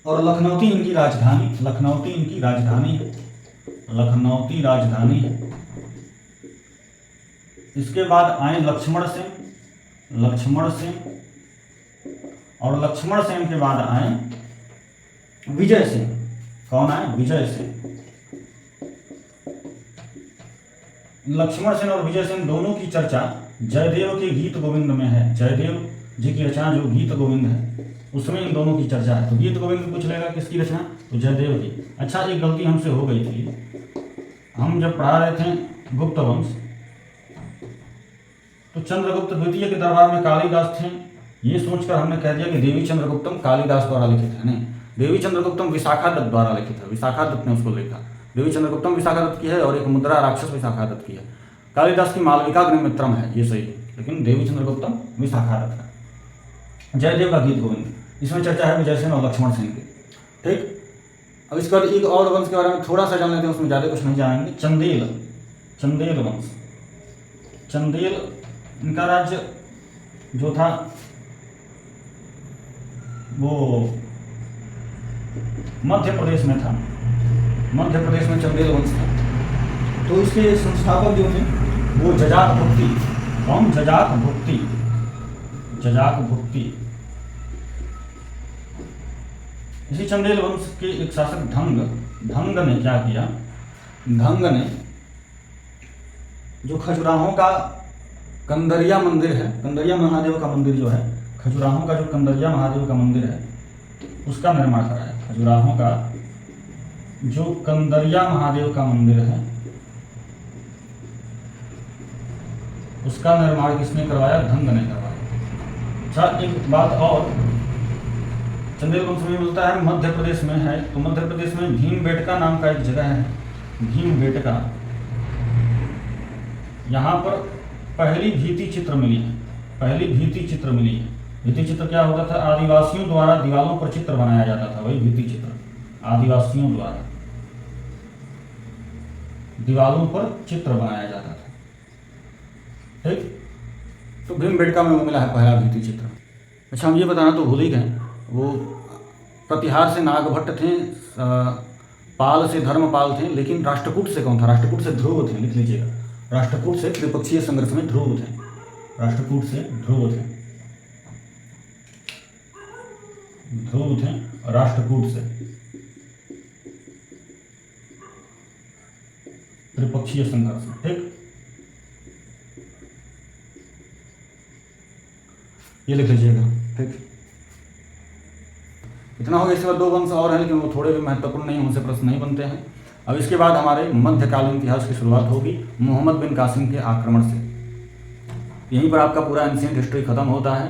और लखनौती इनकी राजधानी, लखनौती इनकी राजधानी है। लखनौती राजधानी है। इसके बाद आए लक्ष्मण सेन, लक्ष्मण सेन, और लक्ष्मण सेन के बाद आए विजय सेन। कौन आए? विजय सेन। लक्ष्मण सेन और विजय सेन दोनों की चर्चा जयदेव के गीत गोविंद में है। जयदेव जी की रचना जो गीत गोविंद है उसमें इन दोनों की चर्चा है। तो गीत गोविंद पूछ लेगा किसकी रचना? तो जयदेव जी। अच्छा, एक गलती हमसे हो गई थी। हम जब पढ़ा रहे थे गुप्त वंश, तो चंद्रगुप्त द्वितीय के दरबार में कालिदास थे, ये सोचकर हमने कह दिया कि देवी चंद्रगुप्तम कालिदास द्वारा लिखित है। नहीं, देवी चंद्रगुप्तम विशाखा दत्त द्वारा लिखित है। विशाखा दत्त ने उसको लिखा। देवी चंद्रगुप्तम विशाखा दत्त की है और एक मुद्रा राक्षस विशाखा दत्त की है। कालिदास की मालविकाग्निमित्रम है, ये सही है, लेकिन देवी चंद्रगुप्तम विशाखा दत्त का। जयदेव का गीत गोविंद, इसमें चर्चा है विजय सेन और लक्ष्मण सेन की। ठीक, अब इसके बाद एक और वंश के बारे में थोड़ा सा जान लेते हैं, उसमें ज़्यादा कुछ नहीं जानेंगे। चंदेल, चंदेल वंश। चंदेल, इनका राज्य जो था वो मध्य प्रदेश में था। मध्य प्रदेश में चंदेल वंश था। तो इसके संस्थापक जो थे वो जजाक भुक्ति। कौन? जजाक भुक्ति। जजाक भुक्ति। इसी चंदेल वंश के एक शासक धंग ने क्या किया? धंग ने जो खजुराहों का कंदरिया मंदिर है, कंदरिया महादेव का मंदिर जो है, खजुराहों का जो कंदरिया महादेव का मंदिर है उसका निर्माण कराया। खजुराहों का जो कंदरिया महादेव का मंदिर है उसका निर्माण किसने करवाया? धंग ने करवाया। अच्छा, एक बात और, चंदेल वंश में मिलता है, मध्य प्रदेश में है। तो मध्य प्रदेश में भीमबेटका नाम का एक जगह है, भीमबेटका। यहाँ पर पहली भित्ति चित्र मिली है। पहली भित्ति चित्र मिली है। भित्ति चित्र क्या होता था? आदिवासियों द्वारा दीवारों पर चित्र बनाया जाता था, वही भित्ति चित्र। आदिवासियों द्वारा दीवारों पर चित्र बनाया जाता था। ठीक, तो भीमबेटका में वो मिला है पहला भित्ति चित्र। अच्छा, हम ये बताना तो भूल ही गए, वो प्रतिहार से नागभट्ट थे, पाल से धर्मपाल थे, लेकिन राष्ट्रकूट से कौन था? राष्ट्रकूट से ध्रुव थे। लिख लीजिएगा, राष्ट्रकूट से त्रिपक्षीय संघर्ष में ध्रुव थे। राष्ट्रकूट से ध्रुव थे, ध्रुव थे राष्ट्रकूट से। त्रिपक्षीय संघर्ष में, ठीक, ये लिख लीजिएगा, ठीक। इतना हो गया। इसके बाद 2 वंश और हैं, लेकिन वो थोड़े भी महत्वपूर्ण नहीं, उनसे प्रश्न नहीं बनते हैं। अब इसके बाद हमारे मध्यकालीन इतिहास की शुरुआत होगी मोहम्मद बिन कासिम के आक्रमण से। यहीं पर आपका पूरा एंशिएंट हिस्ट्री खत्म होता है,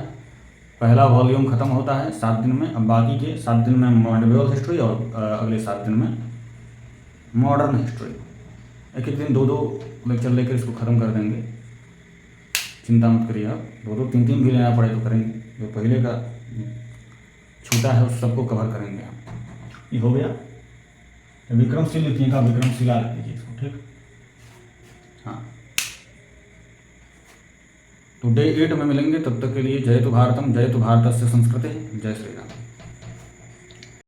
पहला वॉल्यूम खत्म होता है 7 दिन में। अब बाकी के 7 दिन में मेडिवल हिस्ट्री और अगले 7 दिन में मॉडर्न हिस्ट्री। एक एक दिन 2-2 लेक्चर लेकर इसको ख़त्म कर देंगे, चिंता मत करिए आप। 2-2 3-3 भी लेना पड़े तो करेंगे, जो पहले का छूटा है उस सबको कवर करेंगे हम। ये हो गया। विक्रमशील लिखिएगा, विक्रमशिला लिख लीजिए इसको, ठीक। हाँ, तो डे 8 में मिलेंगे। तब तक के लिए जय तो भारतम, जय तो भारतस्य संस्कृते, जय श्री राम।